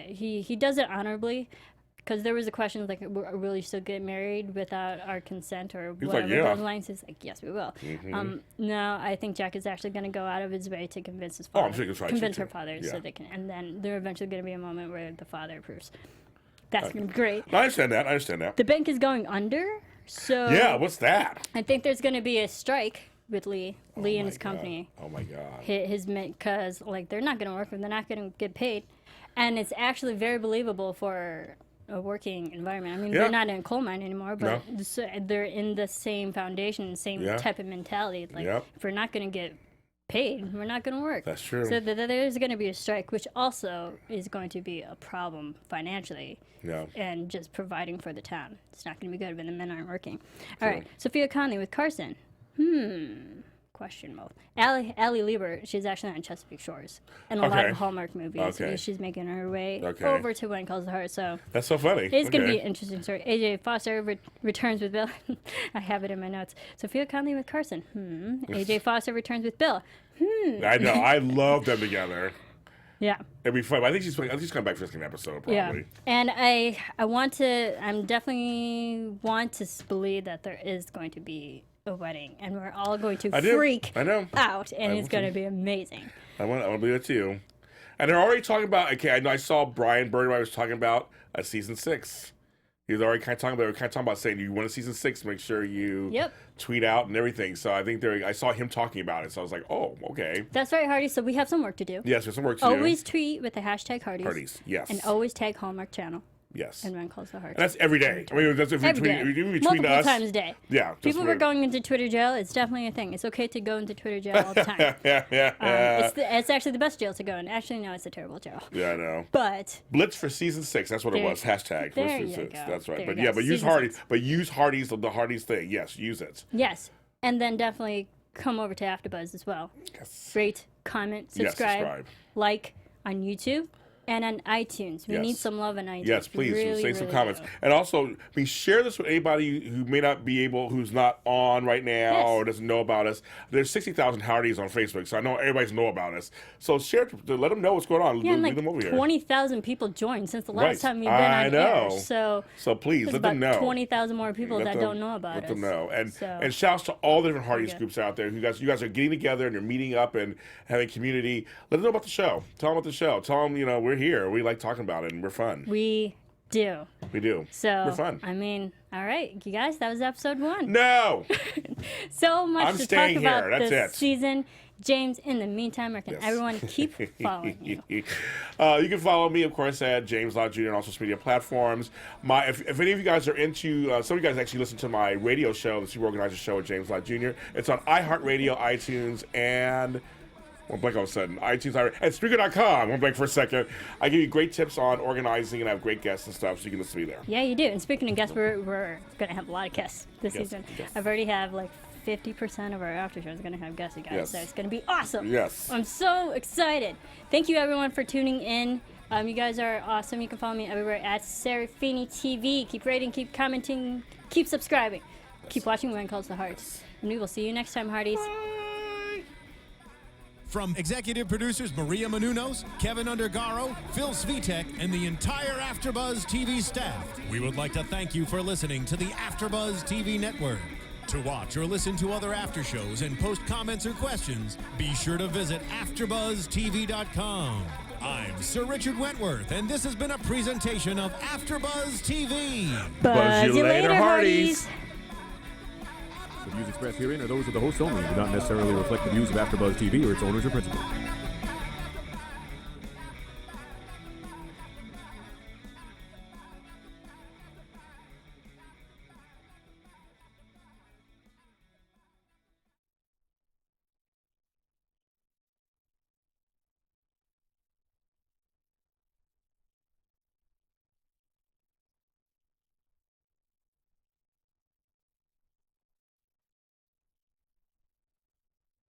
he does it honorably. Because there was a question will you still get married without our consent or He's like, whatever yeah. those lines? He's like, yes, we will. No, I think Jack is actually going to go out of his way to convince his father. I'm sure he'll try to, convince too. her father Yeah. so they can, and then there's eventually going to be a moment where the father approves. That's going to be great. I understand that. The bank is going under, so Yeah, what's that? I think there's going to be a strike with Lee and his company. Oh my God. His because they're not going to work and they're not going to get paid, and it's actually very believable for a working environment. I mean, Yeah. they're not in a coal mine anymore, but No. they're in the same foundation, same Yeah. type of mentality. Like, Yep. if we're not going to get paid, we're not going to work. That's true. So there's going to be a strike, which also is going to be a problem financially. Yeah. And just providing for the town. It's not going to be good when the men aren't working. All right, Sophia Conley with Carson. Question mark. Allie Lieber, she's actually on Chesapeake Shores and a lot Okay. of Hallmark movies. Okay. She's making her way Okay. over to When Calls the Heart. So That's so funny. it's going to be Okay. an interesting story. AJ Foster returns with Bill. I have it in my notes. Sophia Conley with Carson. AJ Foster returns with Bill. I know. I love them together. Yeah. It'd be fun. I think she's coming back for the second episode, probably. Yeah, and I'm definitely want to believe that there is going to be a wedding, and we're all going to I do. freak I know. out, and I it's want going to. to be amazing. I want to believe it too. And they're already talking about. Okay, I know. I saw Brian Burnett was talking about a season 6. He was already kind of talking about saying, "You want a season 6? Make sure you Yep. tweet out and everything." So I think I saw him talking about it. So I was like, "Oh, okay." That's right, Hardy. So we have some work to do. Yes, there's some work to Always do. tweet with the hashtag Hearties. Parties. Yes. And always tag Hallmark Channel Yes. and When Calls the Heart. And that's every day. I mean, that's if we Every tweet, day. if we tweet Multiple us. times a day. Yeah. just People were weird. going into Twitter jail. It's definitely a thing. It's okay to go into Twitter jail all the time. Yeah. It's actually the best jail to go in. Actually, no, it's a terrible jail. Yeah, I know. But Blitz for season 6. That's what it There- was. Hashtag. there Blitz for you 6. go. That's right. There But you yeah, go. but use Season Hardy's. 6. But use Hardy's. The Hardy's thing. Yes, use it. yes, and then definitely come over to AfterBuzz as well. Yes. Rate, comment, Yes, subscribe, subscribe. like on YouTube and on iTunes. We Yes. need some love on iTunes. Yes, We please really, say some really comments, do. and also share this with anybody who may not be able, who's not on right now Yes. or doesn't know about us. There's 60,000 Hardys on Facebook, so I know everybody's know about us. So share, to let them know what's going on. Yeah, and Leave them over like here. 20,000 people joined since the last Right. time we've been I on air. know. So So please there's let them about know. 20,000 more people Let that them- don't know about let us. them know. And So- and shouts to all the different Hardys Okay. groups out there. You guys are getting together and you're meeting up and having community. Let them know about the show. Tell them about the show. Tell them we're here. We like talking about it and we're fun. We do. We do. So we're fun. I mean, all right, you guys, that was episode 1. No. So much I'm to talk staying about here. That's this it. season. James, in the meantime, where can Yes. everyone keep following you? You can follow me, of course, at James Lott Jr. on all social media platforms. If any of you guys are into, some of you guys actually listen to my radio show, the Super Organizer Show with James Lott Jr. It's on iHeartRadio, iTunes, and one blank all of a sudden. iTunes, and Spreaker.com. One blank for a second. I give you great tips on organizing, and I have great guests and stuff, so you can listen to me there. Yeah, you do. And speaking of guests, we're going to have a lot of guests this Yes, season. yes. I've already have like 50% of our after show is going to have guests, you guys. Yes. So it's going to be awesome. Yes. I'm so excited. Thank you, everyone, for tuning in. You guys are awesome. You can follow me everywhere at Serafini TV. Keep rating, keep commenting, keep subscribing. Keep watching When Calls the Heart. And we will see you next time, Hearties. From executive producers Maria Menounos, Kevin Undergaro, Phil Svitek, and the entire AfterBuzz TV staff, we would like to thank you for listening to the AfterBuzz TV network. To watch or listen to other after shows and post comments or questions, be sure to visit AfterBuzzTV.com. I'm Sir Richard Wentworth, and this has been a presentation of AfterBuzz TV. Buzz you later, Hearties. The views expressed herein are those of the hosts only and do not necessarily reflect the views of AfterBuzz TV or its owners or principals.